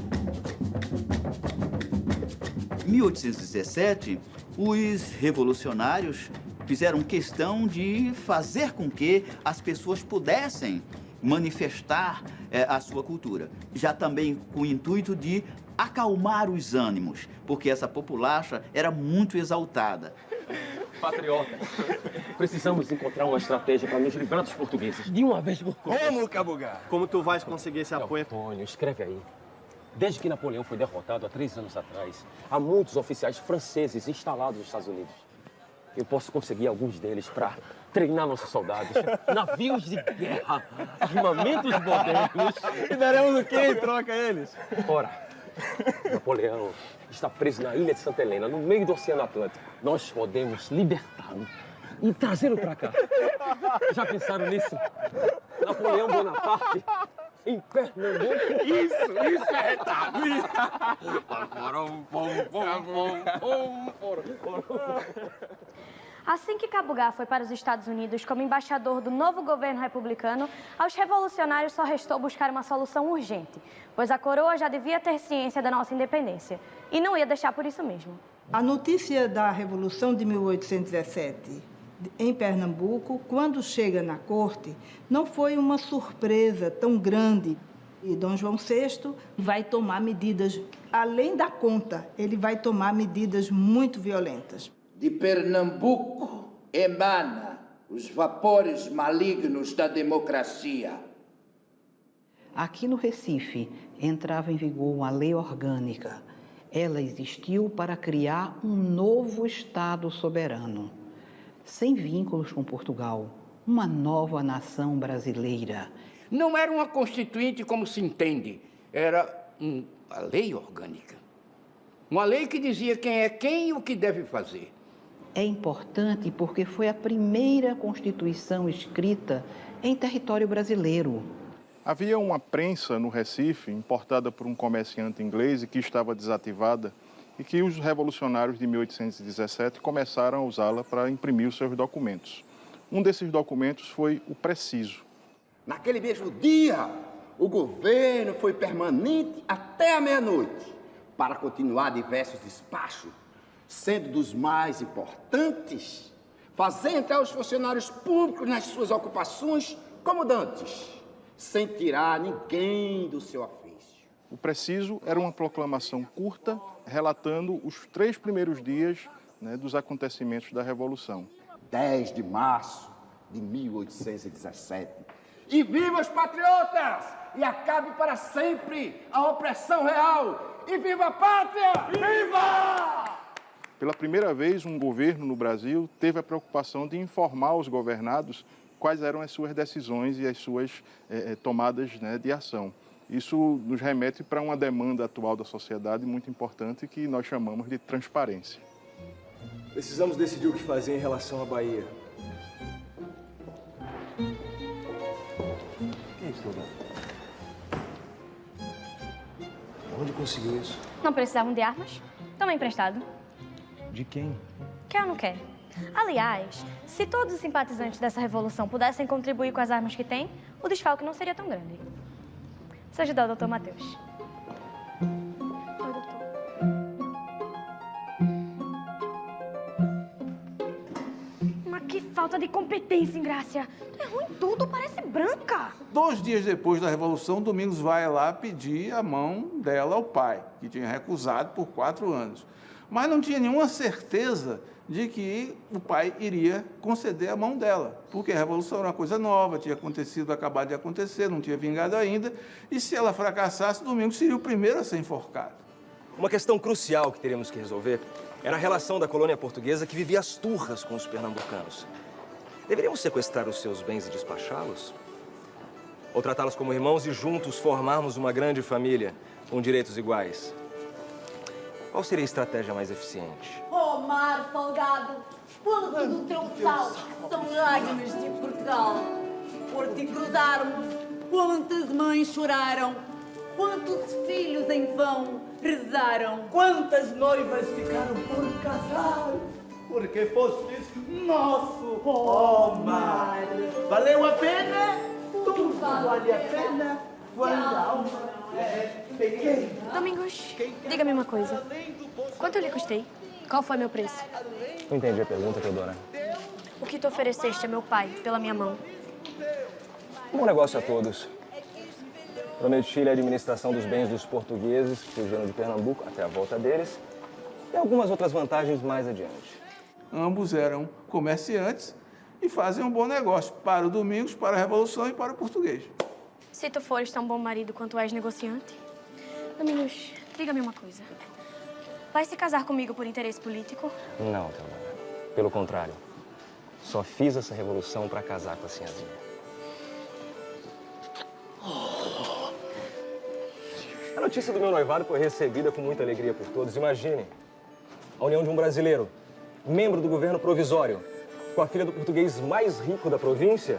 Em 1817, os revolucionários fizeram questão de fazer com que as pessoas pudessem manifestar a sua cultura, já também com o intuito de acalmar os ânimos, porque essa populacha era muito exaltada. Patriota, precisamos encontrar uma estratégia para nos livrar dos portugueses, de uma vez por todas. Como, Cabugá? Como tu vais conseguir esse apoio? Antônio, escreve aí. Desde que Napoleão foi derrotado há 3 anos atrás, há muitos oficiais franceses instalados nos Estados Unidos. Eu posso conseguir alguns deles para treinar nossos soldados. Navios de guerra, armamentos modernos. E daremos o quê em troca a eles? Ora, Napoleão está preso na ilha de Santa Helena, no meio do Oceano Atlântico. Nós podemos libertá-lo e trazê-lo para cá. Já pensaram nisso? Napoleão Bonaparte em Pernambuco? Isso é retado. Assim que Cabugá foi para os Estados Unidos como embaixador do novo governo republicano, aos revolucionários só restou buscar uma solução urgente, pois a coroa já devia ter ciência da nossa independência e não ia deixar por isso mesmo. A notícia da Revolução de 1817 em Pernambuco, quando chega na corte, não foi uma surpresa tão grande. E Dom João VI vai tomar medidas, além da conta, ele vai tomar medidas muito violentas. De Pernambuco emana os vapores malignos da democracia. Aqui no Recife entrava em vigor uma lei orgânica Ela existiu para criar um novo Estado soberano, sem vínculos com Portugal, uma nova nação brasileira. Não era uma constituinte como se entende, era uma lei orgânica. Uma lei que dizia quem é quem e o que deve fazer. É importante porque foi a primeira Constituição escrita em território brasileiro. Havia uma prensa no Recife, importada por um comerciante inglês e que estava desativada, e que os revolucionários de 1817 começaram a usá-la para imprimir os seus documentos. Um desses documentos foi o Preciso. Naquele mesmo dia, o governo foi permanente até a meia-noite para continuar diversos despachos, sendo dos mais importantes, fazer entrar os funcionários públicos nas suas ocupações como dantes, sem tirar ninguém do seu ofício. O Preciso era uma proclamação curta, relatando os 3 primeiros dias, dos acontecimentos da Revolução. 10 de março de 1817. E viva os patriotas! E acabe para sempre a opressão real! E viva a pátria! Viva! Pela primeira vez, um governo no Brasil teve a preocupação de informar os governados quais eram as suas decisões e as suas tomadas de ação. Isso nos remete para uma demanda atual da sociedade muito importante que nós chamamos de transparência. Precisamos decidir o que fazer em relação à Bahia. Quem é esse lugar? Onde conseguiu isso? Não precisavam de armas? Toma emprestado. De quem? Quer ou não quer? Aliás, se todos os simpatizantes dessa revolução pudessem contribuir com as armas que têm, o desfalque não seria tão grande. Você ajudar o Dr. Matheus. Oi, doutor. Mas que falta de competência, Ingrácia. Tu é ruim em tudo, parece branca. 2 dias depois da Revolução, Domingos vai lá pedir a mão dela ao pai, que tinha recusado por 4 anos. Mas não tinha nenhuma certeza de que o pai iria conceder a mão dela, porque a Revolução era uma coisa nova, tinha acabado de acontecer, não tinha vingado ainda, e se ela fracassasse, Domingos seria o primeiro a ser enforcado. Uma questão crucial que teríamos que resolver era a relação da colônia portuguesa que vivia às turras com os pernambucanos. Deveríamos sequestrar os seus bens e despachá-los? Ou tratá-los como irmãos e juntos formarmos uma grande família com direitos iguais? Qual seria a estratégia mais eficiente? Oh, mar salgado, quanto do teu sal são lágrimas de Portugal. Por te cruzarmos, quantas mães choraram, quantos filhos em vão rezaram. Quantas noivas ficaram por casar, porque fostes nosso, oh mar. Valeu a pena? Tudo vale a pena quando a alma é pequena. Domingos, diga-me uma coisa. Quanto eu lhe custei? Qual foi meu preço? Não entendi a pergunta, Teodora. O que tu ofereceste a meu pai pela minha mão? Bom negócio a todos. Prometi-lhe a administração dos bens dos portugueses que fugiram de Pernambuco até a volta deles e algumas outras vantagens mais adiante. Ambos eram comerciantes e fazem um bom negócio para o Domingos, para a Revolução e para o português. Se tu fores tão bom marido quanto és negociante. Domingos, diga-me uma coisa. Vai se casar comigo por interesse político? Não, Teodora. Pelo contrário. Só fiz essa revolução para casar com a Sinhazinha. A notícia do meu noivado foi recebida com muita alegria por todos. Imagine, a união de um brasileiro, membro do governo provisório, com a filha do português mais rico da província,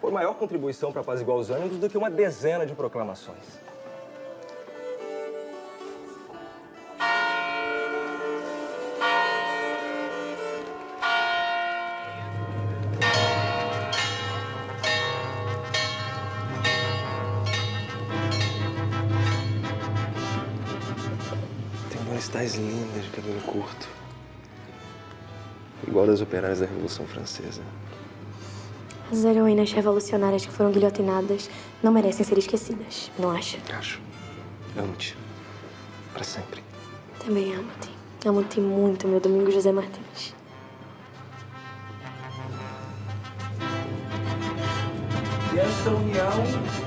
foi maior contribuição para apaziguar os ânimos do que uma dezena de proclamações. Estás linda de cabelo curto. Igual das operárias da Revolução Francesa. As heroínas revolucionárias que foram guilhotinadas não merecem ser esquecidas, não acha? Acho. Amo-te. Para sempre. Também amo-te. Amo-te muito, meu Domingos José Martins. E esta união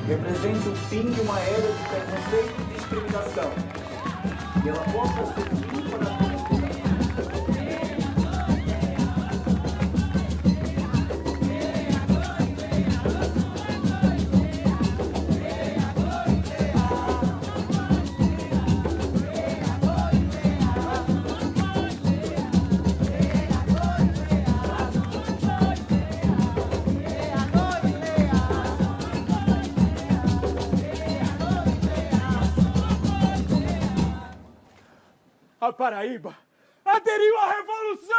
representa o fim de uma era de preconceito e discriminação. que ela possa servir para a Paraíba aderiu à Revolução!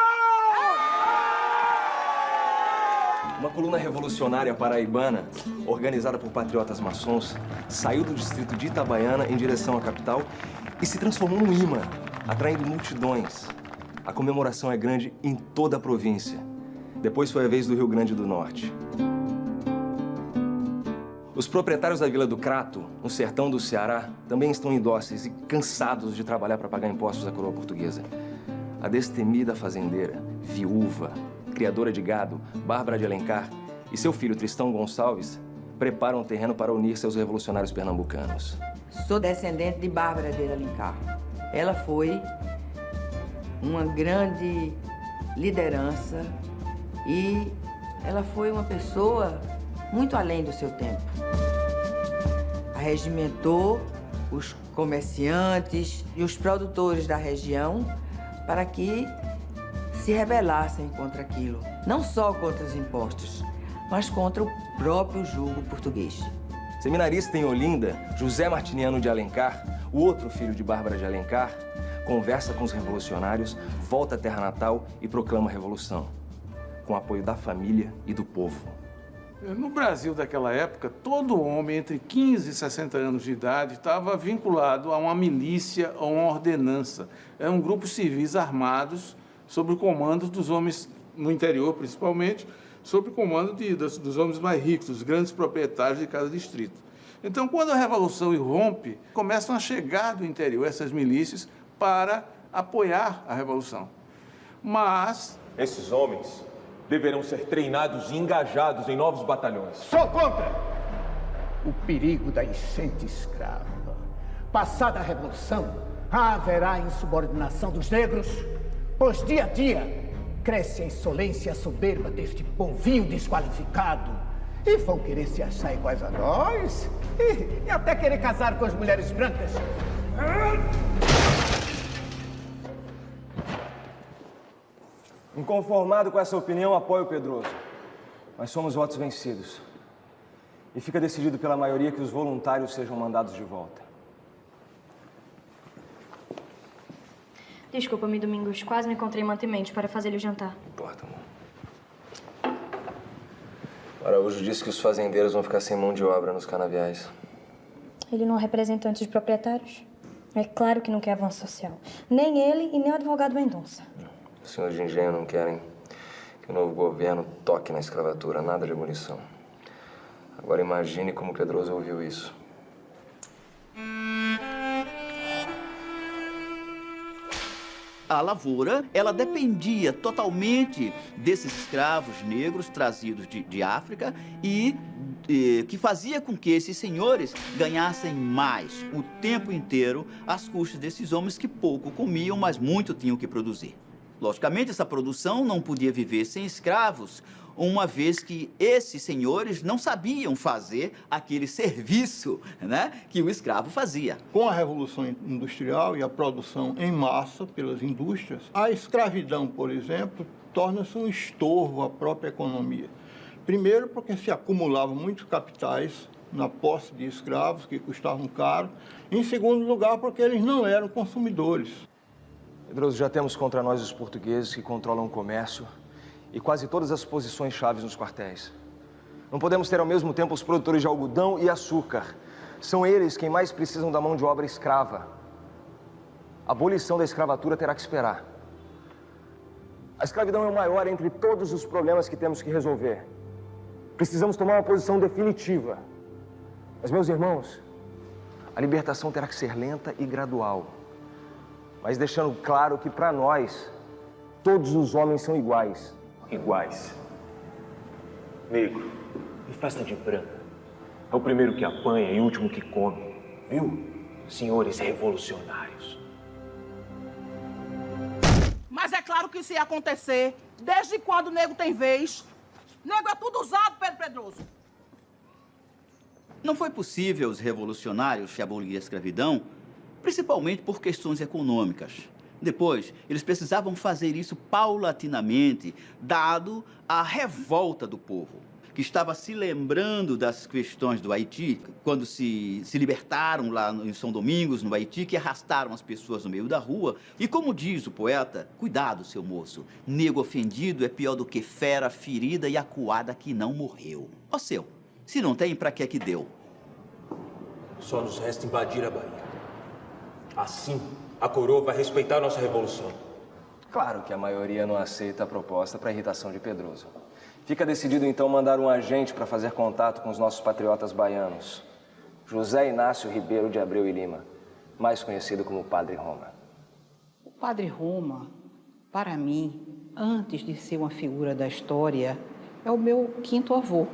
Uma coluna revolucionária paraibana, organizada por patriotas maçons, saiu do distrito de Itabaiana em direção à capital e se transformou num imã, atraindo multidões. A comemoração é grande em toda a província. Depois foi a vez do Rio Grande do Norte. Os proprietários da Vila do Crato, no sertão do Ceará, também estão indóceis e cansados de trabalhar para pagar impostos à coroa portuguesa. A destemida fazendeira, viúva, criadora de gado, Bárbara de Alencar, e seu filho Tristão Gonçalves preparam o terreno para unir-se aos revolucionários pernambucanos. Sou descendente de Bárbara de Alencar. Ela foi uma grande liderança e ela foi uma pessoa muito além do seu tempo. Arregimentou os comerciantes e os produtores da região para que se rebelassem contra aquilo. Não só contra os impostos, mas contra o próprio jugo português. Seminarista em Olinda, José Martiniano de Alencar, o outro filho de Bárbara de Alencar, conversa com os revolucionários, volta à terra natal e proclama a revolução, com apoio da família e do povo. No Brasil daquela época, todo homem entre 15 e 60 anos de idade estava vinculado a uma milícia ou uma ordenança. Eram grupos civis armados sob o comando dos homens, no interior principalmente, sob o comando dos homens mais ricos, dos grandes proprietários de cada distrito. Então, quando a Revolução irrompe, começam a chegar do interior essas milícias para apoiar a Revolução. Mas esses homens deverão ser treinados e engajados em novos batalhões. Sou contra o perigo da enchente escrava. Passada a Revolução, haverá insubordinação dos negros, pois dia a dia cresce a insolência e a soberba deste povinho desqualificado. E vão querer se achar iguais a nós e até querer casar com as mulheres brancas. Inconformado com essa opinião, apoio o Pedroso. Mas somos votos vencidos. E fica decidido pela maioria que os voluntários sejam mandados de volta. Desculpa-me, Domingos. Quase me encontrei mantimento para fazer-lhe o jantar. Importa, amor. Araújo disse que os fazendeiros vão ficar sem mão de obra nos canaviais. Ele não é representante dos proprietários? É claro que não quer avanço social. Nem ele e nem o advogado Mendonça. Os senhores de engenho não querem que o novo governo toque na escravatura, nada de abolição. Agora imagine como Pedroso ouviu isso. A lavoura, ela dependia totalmente desses escravos negros trazidos de África e que fazia com que esses senhores ganhassem mais o tempo inteiro às custas desses homens que pouco comiam, mas muito tinham que produzir. Logicamente, essa produção não podia viver sem escravos, uma vez que esses senhores não sabiam fazer aquele serviço, né, que o escravo fazia. Com a Revolução Industrial e a produção em massa pelas indústrias, a escravidão, por exemplo, torna-se um estorvo à própria economia. Primeiro, porque se acumulavam muitos capitais na posse de escravos, que custavam caro. Em segundo lugar, porque eles não eram consumidores. Pedroso, já temos contra nós os portugueses que controlam o comércio e quase todas as posições chaves nos quartéis. Não podemos ter ao mesmo tempo os produtores de algodão e açúcar. São eles quem mais precisam da mão de obra escrava. A abolição da escravatura terá que esperar. A escravidão é o maior entre todos os problemas que temos que resolver. Precisamos tomar uma posição definitiva. Mas, meus irmãos, a libertação terá que ser lenta e gradual. Mas deixando claro que, para nós, todos os homens são iguais. Iguais. Negro, em festa de branca, é o primeiro que apanha e o último que come. Viu? Senhores revolucionários. claro que isso ia acontecer. Desde quando o nego tem vez? Nego é tudo usado, Pedro Pedroso. Não foi possível os revolucionários abolir a escravidão, principalmente por questões econômicas. Depois, eles precisavam fazer isso paulatinamente, dado a revolta do povo, que estava se lembrando das questões do Haiti, quando se libertaram lá em São Domingos, no Haiti, que arrastaram as pessoas no meio da rua. E como diz o poeta, cuidado, seu moço, nego ofendido é pior do que fera ferida e acuada que não morreu. Ó seu, se não tem, pra que deu? Só nos resta invadir a Bahia. Assim, a coroa vai respeitar nossa revolução. Claro que a maioria não aceita a proposta para irritação de Pedroso. Fica decidido, então, mandar um agente para fazer contato com os nossos patriotas baianos. José Inácio Ribeiro de Abreu e Lima, mais conhecido como Padre Roma. O Padre Roma, para mim, antes de ser uma figura da história, é o meu quinto avô.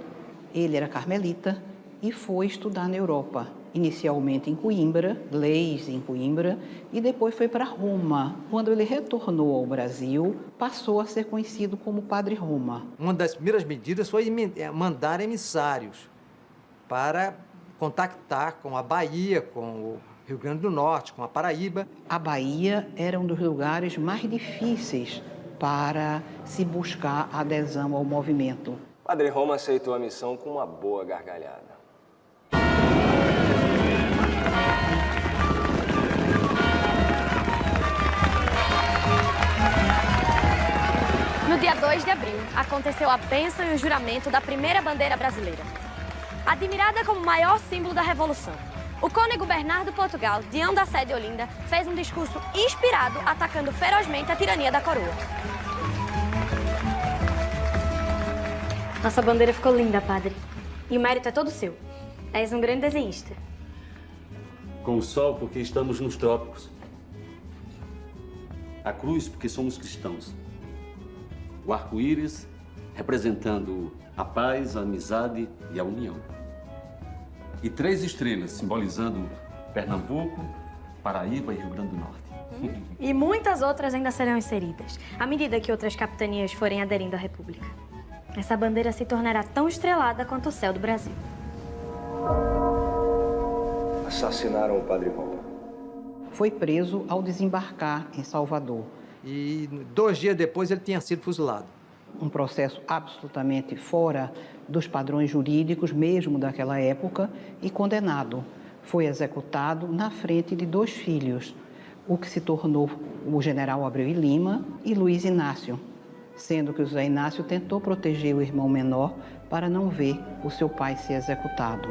Ele era carmelita e foi estudar na Europa. Inicialmente em Coimbra, leis em Coimbra, e depois foi para Roma. Quando ele retornou ao Brasil, passou a ser conhecido como Padre Roma. Uma das primeiras medidas foi mandar emissários para contactar com a Bahia, com o Rio Grande do Norte, com a Paraíba. A Bahia era um dos lugares mais difíceis para se buscar adesão ao movimento. Padre Roma aceitou a missão com uma boa gargalhada. No dia 2 de abril, aconteceu a bênção e o juramento da primeira bandeira brasileira. Admirada como o maior símbolo da Revolução, o cônego Bernardo Portugal, Dião da Sé de Olinda, fez um discurso inspirado atacando ferozmente a tirania da coroa. Nossa bandeira ficou linda, padre. E o mérito é todo seu. És um grande desenhista. Com o sol, porque estamos nos trópicos. A cruz, porque somos cristãos. O arco-íris, representando a paz, a amizade e a união. E 3 estrelas, simbolizando Pernambuco, Paraíba e Rio Grande do Norte. E muitas outras ainda serão inseridas, à medida que outras capitanias forem aderindo à República. Essa bandeira se tornará tão estrelada quanto o céu do Brasil. Assassinaram o Padre Roma. Foi preso ao desembarcar em Salvador. E 2 dias depois ele tinha sido fuzilado. Um processo absolutamente fora dos padrões jurídicos, mesmo daquela época, e condenado. Foi executado na frente de 2 filhos, o que se tornou o general Abreu e Lima e Luiz Inácio, sendo que o José Inácio tentou proteger o irmão menor para não ver o seu pai ser executado.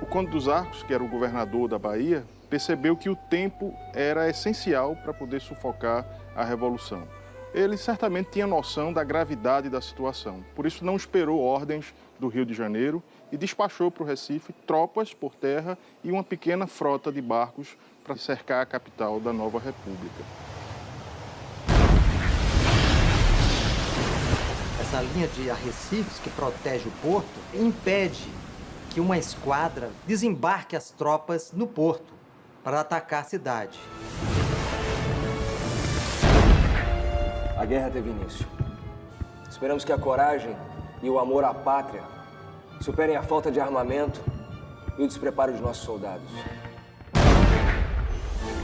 O Conde dos Arcos, que era o governador da Bahia, percebeu que o tempo era essencial para poder sufocar a Revolução. Ele certamente tinha noção da gravidade da situação, por isso não esperou ordens do Rio de Janeiro e despachou para o Recife tropas por terra e uma pequena frota de barcos para cercar a capital da nova República. Essa linha de arrecifes que protege o porto impede que uma esquadra desembarque as tropas no porto para atacar a cidade. A guerra teve início. Esperamos que a coragem e o amor à pátria superem a falta de armamento e o despreparo de nossos soldados.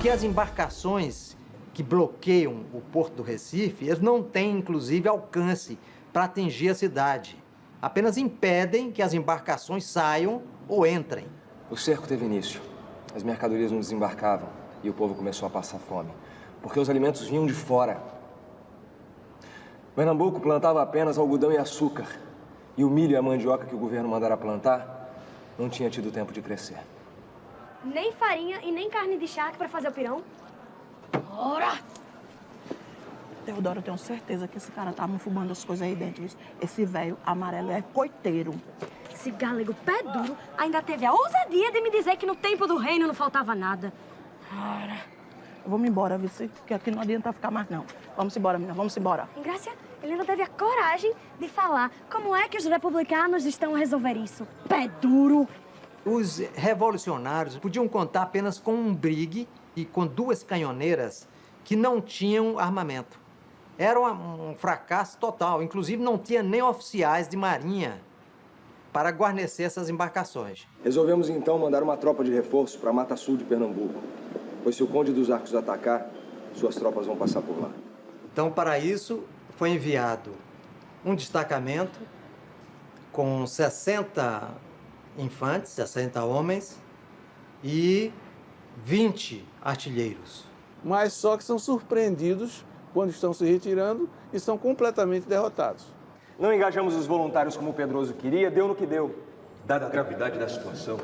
Que as embarcações que bloqueiam o porto do Recife, eles não têm, inclusive, alcance para atingir a cidade. Apenas impedem que as embarcações saiam ou entrem. O cerco teve início. As mercadorias não desembarcavam e o povo começou a passar fome, porque os alimentos vinham de fora. Pernambuco plantava apenas algodão e açúcar, e o milho e a mandioca que o governo mandara plantar não tinha tido tempo de crescer. Nem farinha e nem carne de charque para fazer o pirão? Ora! Teodoro, eu tenho certeza que esse cara tá fumando as coisas aí dentro. Esse velho amarelo é coiteiro. Esse galego pé duro ainda teve a ousadia de me dizer que no tempo do reino não faltava nada. Ora, eu vou me embora, Vici, porque aqui não adianta ficar mais, não. Vamos embora, menina, vamos embora. Ingrácia, ele ainda teve a coragem de falar como é que os republicanos estão a resolver isso. Pé duro! Os revolucionários podiam contar apenas com um brigue e com 2 canhoneiras que não tinham armamento. Era um fracasso total. Inclusive, não tinha nem oficiais de marinha para guarnecer essas embarcações. Resolvemos, então, mandar uma tropa de reforço para a Mata Sul de Pernambuco. Pois se o Conde dos Arcos atacar, suas tropas vão passar por lá. Então, para isso, foi enviado um destacamento com 60 infantes, 60 homens e 20 artilheiros. Mas só que são surpreendidos quando estão se retirando e são completamente derrotados. Não engajamos os voluntários como o Pedroso queria, deu no que deu. Dada a gravidade da situação,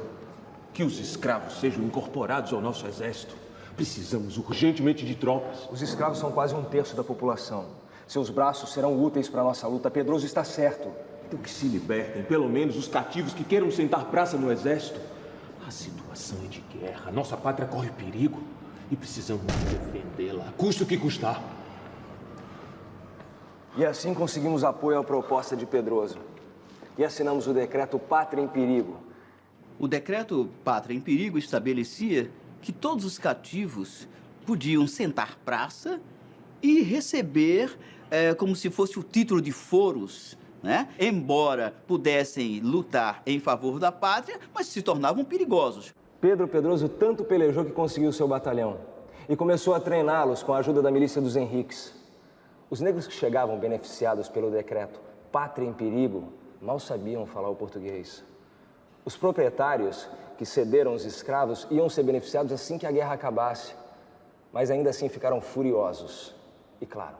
que os escravos sejam incorporados ao nosso exército. Precisamos urgentemente de tropas. Os escravos são quase 1/3 da população. Seus braços serão úteis para a nossa luta. Pedroso está certo. Então que se libertem, pelo menos, os cativos que queiram sentar praça no exército. A situação é de guerra. Nossa pátria corre perigo. E precisamos defendê-la, custe o que custar. E assim conseguimos apoio à proposta de Pedroso. E assinamos o decreto Pátria em Perigo. O decreto Pátria em Perigo estabelecia que todos os cativos podiam sentar praça e receber como se fosse o título de foros, né? Embora pudessem lutar em favor da pátria, mas se tornavam perigosos. Pedro Pedroso tanto pelejou que conseguiu seu batalhão e começou a treiná-los com a ajuda da milícia dos Henriques. Os negros que chegavam beneficiados pelo decreto Pátria em Perigo mal sabiam falar o português. Os proprietários que cederam os escravos iam ser beneficiados assim que a guerra acabasse, mas ainda assim ficaram furiosos. E claro,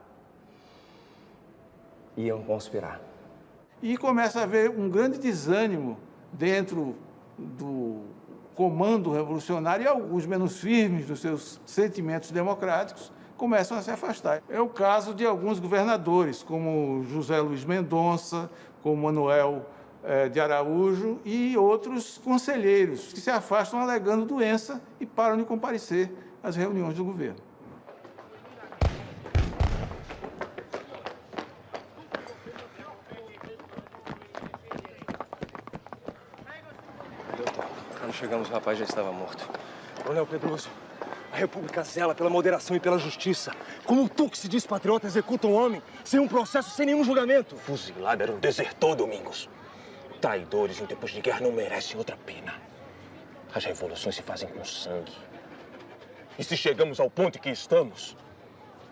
iam conspirar. E começa a haver um grande desânimo dentro do comando revolucionário e alguns menos firmes dos seus sentimentos democráticos começam a se afastar. É o caso de alguns governadores, como José Luiz Mendonça, como Manuel de Araújo e outros conselheiros que se afastam alegando doença e param de comparecer às reuniões do governo. Quando chegamos, o rapaz já estava morto. Coronel Pedroso, a República zela pela moderação e pela justiça. Como tu, que se diz patriota, executa um homem sem um processo, sem nenhum julgamento? Fuzilado era um desertor, Domingos. Traidores em tempos de guerra não merecem outra pena. As revoluções se fazem com sangue. E se chegamos ao ponto em que estamos,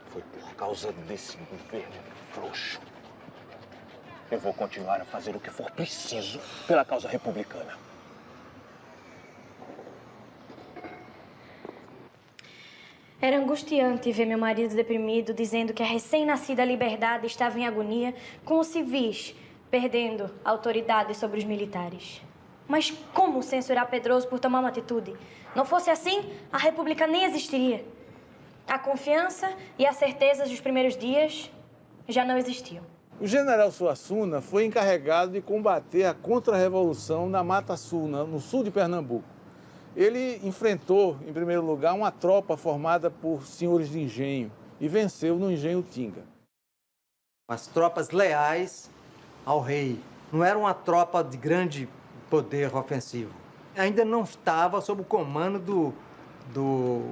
foi por causa desse governo frouxo. Eu vou continuar a fazer o que for preciso pela causa republicana. Era angustiante ver meu marido deprimido, dizendo que a recém-nascida liberdade estava em agonia, com os civis perdendo a autoridade sobre os militares. Mas como censurar Pedroso por tomar uma atitude? Não fosse assim, a República nem existiria. A confiança e as certezas dos primeiros dias já não existiam. O general Suassuna foi encarregado de combater a contra-revolução na Mata Sul, no sul de Pernambuco. Ele enfrentou, em primeiro lugar, uma tropa formada por senhores de engenho e venceu no engenho Tinga. As tropas leais ao rei. Não era uma tropa de grande poder ofensivo. Ainda não estava sob o comando do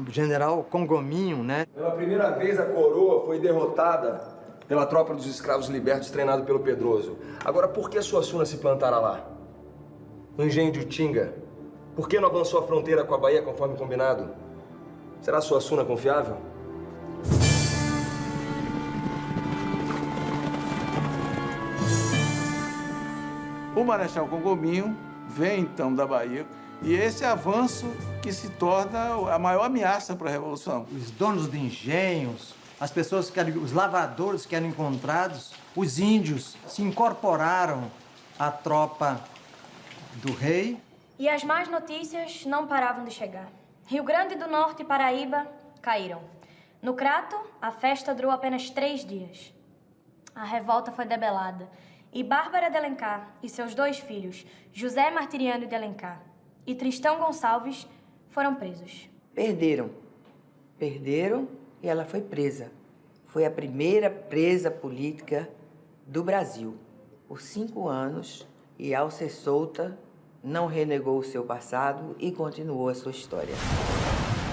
general Congominho, né? Pela primeira vez, a coroa foi derrotada pela tropa dos escravos libertos treinado pelo Pedroso. Agora, por que Suassuna se plantara lá? No engenho de Utinga? Por que não avançou a fronteira com a Bahia conforme combinado? Será Suassuna confiável? O Marechal Congominho vem, então, da Bahia, e esse avanço que se torna a maior ameaça para a Revolução. Os donos de engenhos, as pessoas os lavradores que eram encontrados, os índios se incorporaram à tropa do rei. E as más notícias não paravam de chegar. Rio Grande do Norte e Paraíba caíram. No Crato, a festa durou apenas 3 dias. A revolta foi debelada e Bárbara de Alencar e seus 2 filhos, José Martiriano de Alencar e Tristão Gonçalves, foram presos. Perderam e ela foi presa. Foi a primeira presa política do Brasil por 5 anos e, ao ser solta, não renegou o seu passado e continuou a sua história.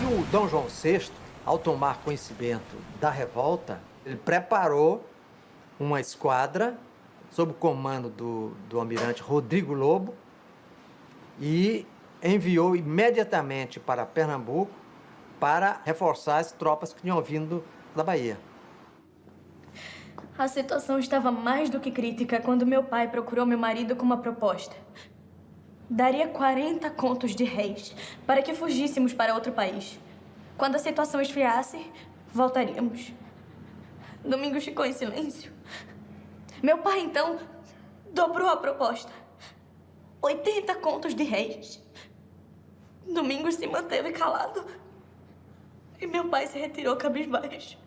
E o Dom João VI ao tomar conhecimento da revolta, ele preparou uma esquadra sob o comando do almirante Rodrigo Lobo e enviou imediatamente para Pernambuco para reforçar as tropas que tinham vindo da Bahia. A situação estava mais do que crítica quando meu pai procurou meu marido com uma proposta. Daria 40 contos de réis para que fugíssemos para outro país. Quando a situação esfriasse, voltaríamos. Domingos ficou em silêncio. Meu pai, então, dobrou a proposta. 80 contos de réis. Domingos se manteve calado. E meu pai se retirou cabisbaixo.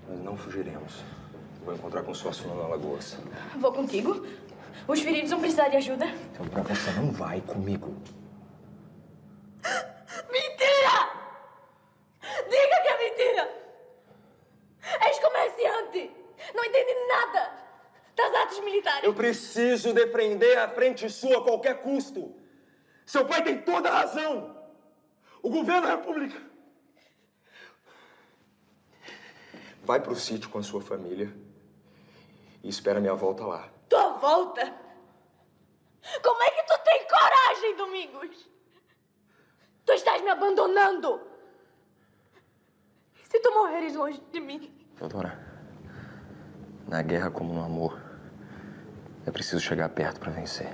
Nós não fugiremos. Vou encontrar com sua Suna na Lagoas. Vou contigo? Os feridos vão precisar de ajuda? Então, pra você não vai comigo. Mentira! Diga que é mentira! És comerciante! Não entende nada das artes militares! Eu preciso defender a frente sua a qualquer custo. Seu pai tem toda a razão. O governo da República... Vai pro sítio com a sua família e espera minha volta lá. Tua volta? Como é que tu tem coragem, Domingos? Tu estás me abandonando! E se tu morreres longe de mim? Teodora, na guerra como no amor, é preciso chegar perto para vencer.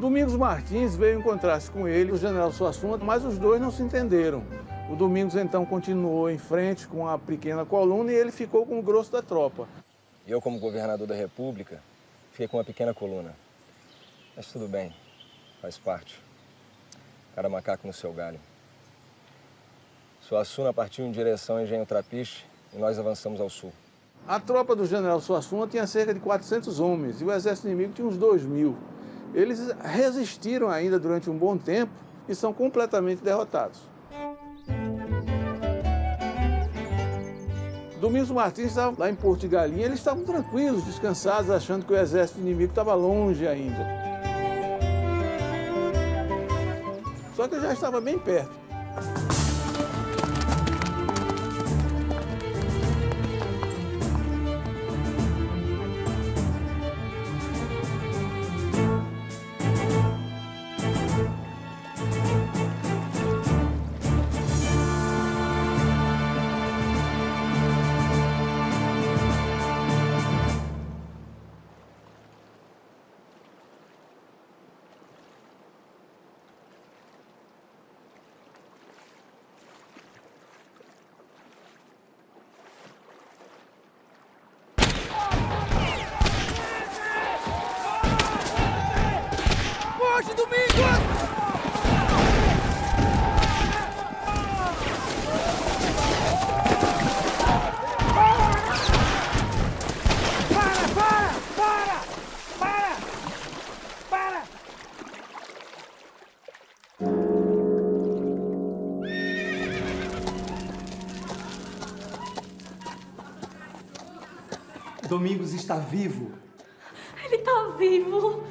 Domingos Martins veio encontrar-se com ele, o general Suassuna, mas os dois não se entenderam. O Domingos, então, continuou em frente com a pequena coluna e ele ficou com o grosso da tropa. Eu, como governador da República, fiquei com uma pequena coluna. Mas tudo bem, faz parte. Cada macaco no seu galho. Suassuna partiu em direção ao Engenho Trapiche e nós avançamos ao sul. A tropa do general Suassuna tinha cerca de 400 homens e o exército inimigo tinha uns 2.000. Eles resistiram ainda durante um bom tempo e são completamente derrotados. Domingos Martins estava lá em Porto de Galinha, eles estavam tranquilos, descansados, achando que o exército inimigo estava longe ainda. Só que ele já estava bem perto. Domingos está vivo. Ele tá vivo.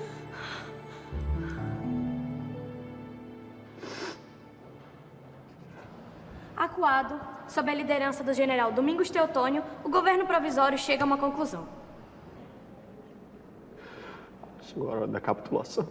Acuado, sob a liderança do general Domingos Teotônio, o governo provisório chega a uma conclusão. Chegou a hora da capitulação.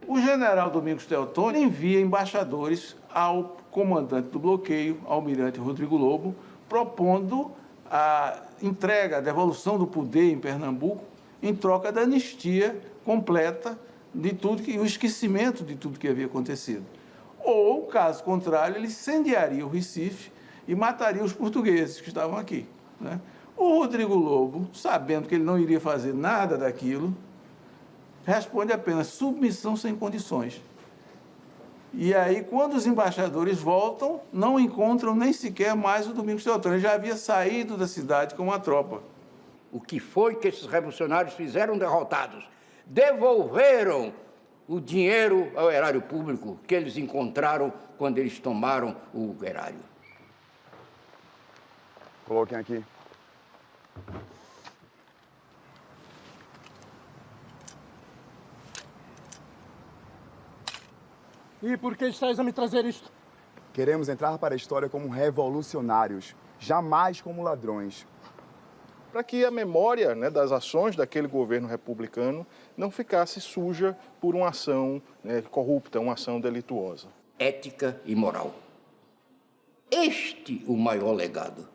O general Domingos Teotônio envia embaixadores ao comandante do bloqueio, almirante Rodrigo Lobo, propondo a entrega, a devolução do poder em Pernambuco em troca da anistia completa de tudo o esquecimento de tudo que havia acontecido. Ou, caso contrário, ele incendiaria o Recife e mataria os portugueses que estavam aqui, né? O Rodrigo Lobo, sabendo que ele não iria fazer nada daquilo, responde apenas submissão sem condições. E aí, quando os embaixadores voltam, não encontram nem sequer mais o Domingos Teotônio. Ele já havia saído da cidade com uma tropa. O que foi que esses revolucionários fizeram derrotados? Devolveram o dinheiro ao erário público que eles encontraram quando eles tomaram o erário. Coloquem aqui. E por que estás a me trazer isto? Queremos entrar para a história como revolucionários, jamais como ladrões. Para que a memória, né, das ações daquele governo republicano não ficasse suja por uma ação, né, corrupta, uma ação delituosa. Ética e moral. Este o maior legado.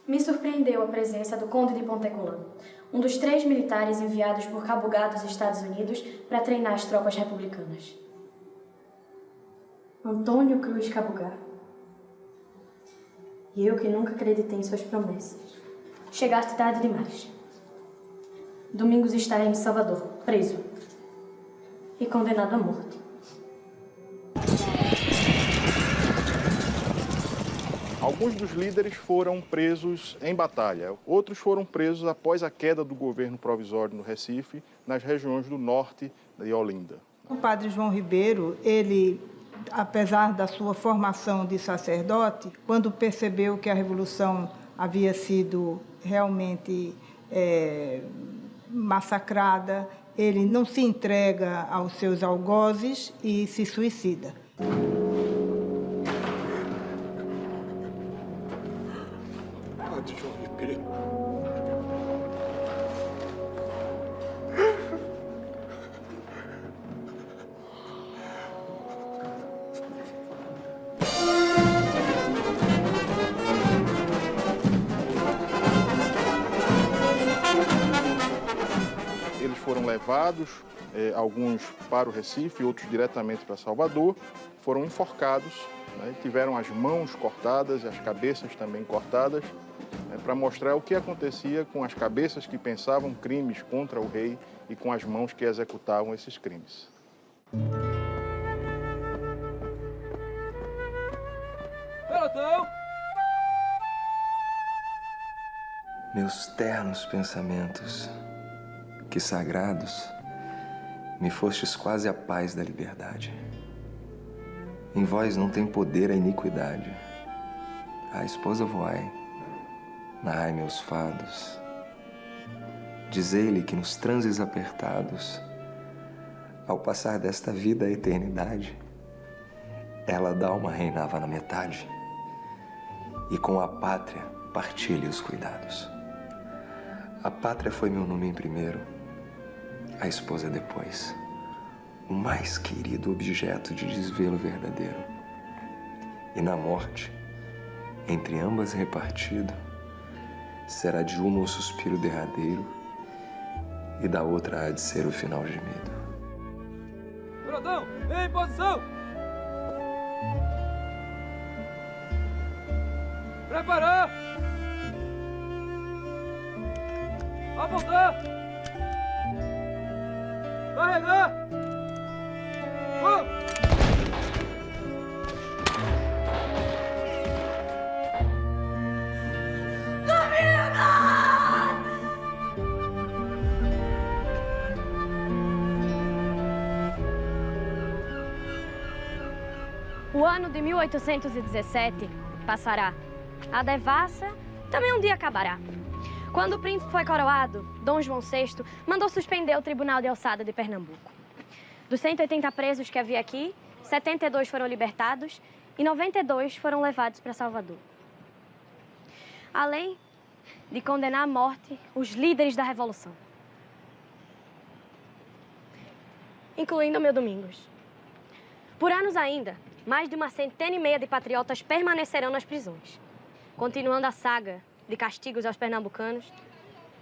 Me surpreendeu a presença do Conde de Ponteculã, um dos 3 militares enviados por Cabo Gá dos Estados Unidos para treinar as tropas republicanas. Antônio Cruz Cabugá. E eu que nunca acreditei em suas promessas. Chegaste tarde demais. Domingos está em Salvador, preso. E condenado à morte. Alguns dos líderes foram presos em batalha, outros foram presos após a queda do governo provisório no Recife, nas regiões do norte de Olinda. O padre João Ribeiro, ele, apesar da sua formação de sacerdote, quando percebeu que a Revolução havia sido realmente massacrada, ele não se entrega aos seus algozes e se suicida. Padre João Ribeiro. Eles foram levados, alguns para o Recife, outros diretamente para Salvador, foram enforcados, né, tiveram as mãos cortadas e as cabeças também cortadas, para mostrar o que acontecia com as cabeças que pensavam crimes contra o rei e com as mãos que executavam esses crimes. Pelotão! Meus ternos pensamentos, que sagrados, me fostes quase a paz da liberdade. Em vós não tem poder a iniquidade. A esposa voai, narrai meus fados. Dizei-lhe que nos transes apertados, ao passar desta vida à eternidade, ela d'alma reinava na metade, e com a pátria partilhe os cuidados. A pátria foi meu nome em primeiro, a esposa depois, o mais querido objeto de desvelo verdadeiro. E na morte, entre ambas repartido, será de uma o suspiro derradeiro e da outra há de ser o final gemido. Pelotão, em posição! Preparar! Apontar! Carregar! Vamos! O ano de 1817 passará. A devassa também um dia acabará. Quando o príncipe foi coroado, Dom João VI mandou suspender o Tribunal de Alçada de Pernambuco. Dos 180 presos que havia aqui, 72 foram libertados e 92 foram levados para Salvador. Além de condenar à morte os líderes da Revolução, incluindo o meu Domingos. Por anos ainda, mais de 150 de patriotas permanecerão nas prisões. Continuando a saga de castigos aos pernambucanos,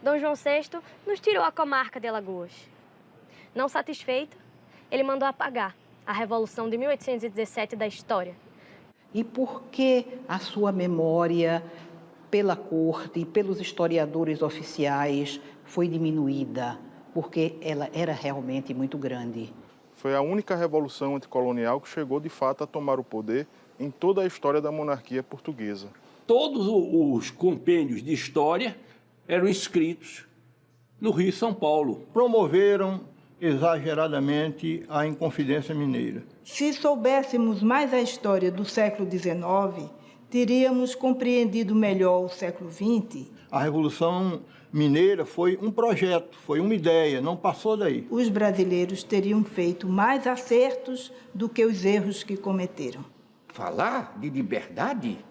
Dom João VI nos tirou a comarca de Alagoas. Não satisfeito, ele mandou apagar a Revolução de 1817 da história. E por que a sua memória pela corte e pelos historiadores oficiais foi diminuída? Porque ela era realmente muito grande. Foi a única revolução anticolonial que chegou de fato a tomar o poder em toda a história da monarquia portuguesa. Todos os compêndios de história eram escritos no Rio e São Paulo. Promoveram exageradamente a Inconfidência Mineira. Se soubéssemos mais a história do século XIX, teríamos compreendido melhor o século XX. A Revolução Mineira foi um projeto, foi uma ideia, não passou daí. Os brasileiros teriam feito mais acertos do que os erros que cometeram. Falar de liberdade,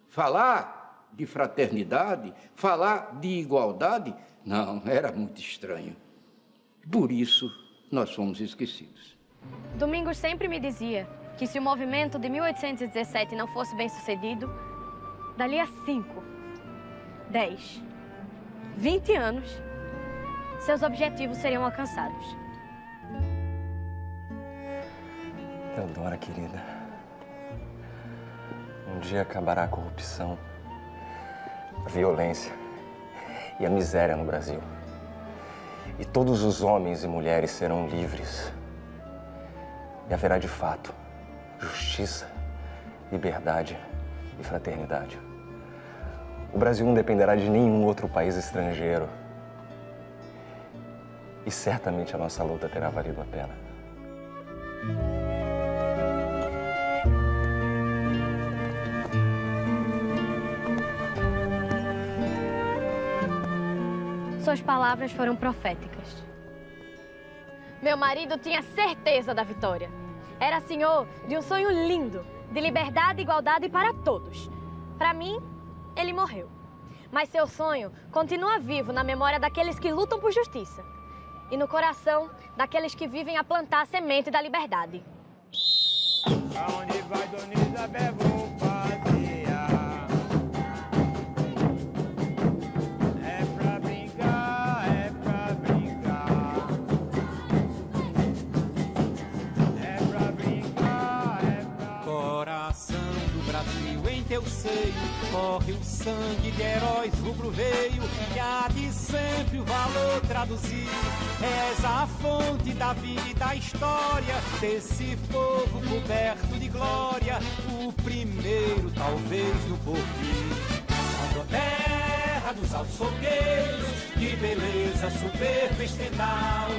falar de fraternidade, falar de igualdade, não, era muito estranho. Por isso, nós fomos esquecidos. Domingos sempre me dizia que se o movimento de 1817 não fosse bem sucedido, dali a 5, 10, 20 anos, seus objetivos seriam alcançados. Teodora, querida, um dia acabará a corrupção, a violência e a miséria no Brasil. E todos os homens e mulheres serão livres. E haverá de fato justiça, liberdade e fraternidade. O Brasil não dependerá de nenhum outro país estrangeiro. E certamente a nossa luta terá valido a pena. Suas palavras foram proféticas. Meu marido tinha certeza da vitória. Era senhor de um sonho lindo, de liberdade e igualdade para todos. Para mim, ele morreu. Mas seu sonho continua vivo na memória daqueles que lutam por justiça e no coração daqueles que vivem a plantar a semente da liberdade. Aonde vai, Dona Isabel, vou passear. É pra brincar, é pra brincar. É pra brincar, é pra... Coração do Brasil, em teu seio corre o sangue de heróis rubro-veio, que há de sempre o valor traduzir. És a fonte da vida e da história desse povo coberto de glória, o primeiro talvez no porvir. Salve a terra dos altos fogueiros, de beleza soberba estendal,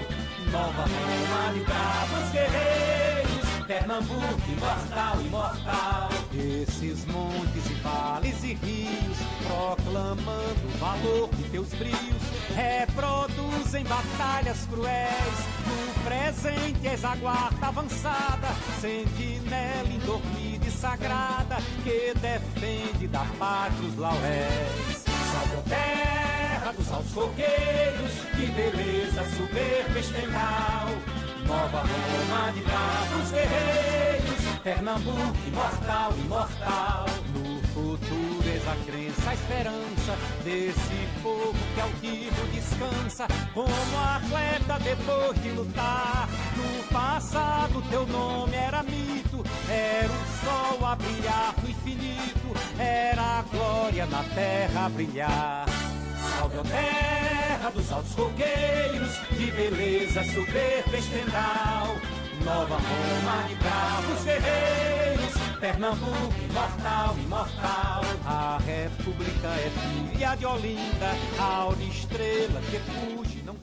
Nova Roma de bravos guerreiros, Pernambuco imortal, imortal. Esses montes e vales e rios, proclamando o valor de teus brios, reproduzem batalhas cruéis. No presente és a guarda avançada, sentinela indormida e sagrada, que defende da pátria os lauréis. Salve a terra dos altos coqueiros, de beleza soberba estendal, Nova Roma de bravos guerreiros, Pernambuco imortal, imortal. No futuro és a crença, a esperança desse povo que altivo descansa, como atleta depois de lutar. No passado teu nome era mito, era o sol a brilhar no infinito, era a glória na terra a brilhar. Salve a terra dos altos coqueiros, de beleza soberba estendal, Nova Roma de bravos guerreiros, Pernambuco imortal, imortal. A república é filha de Olinda, a aura estrela que fuge, não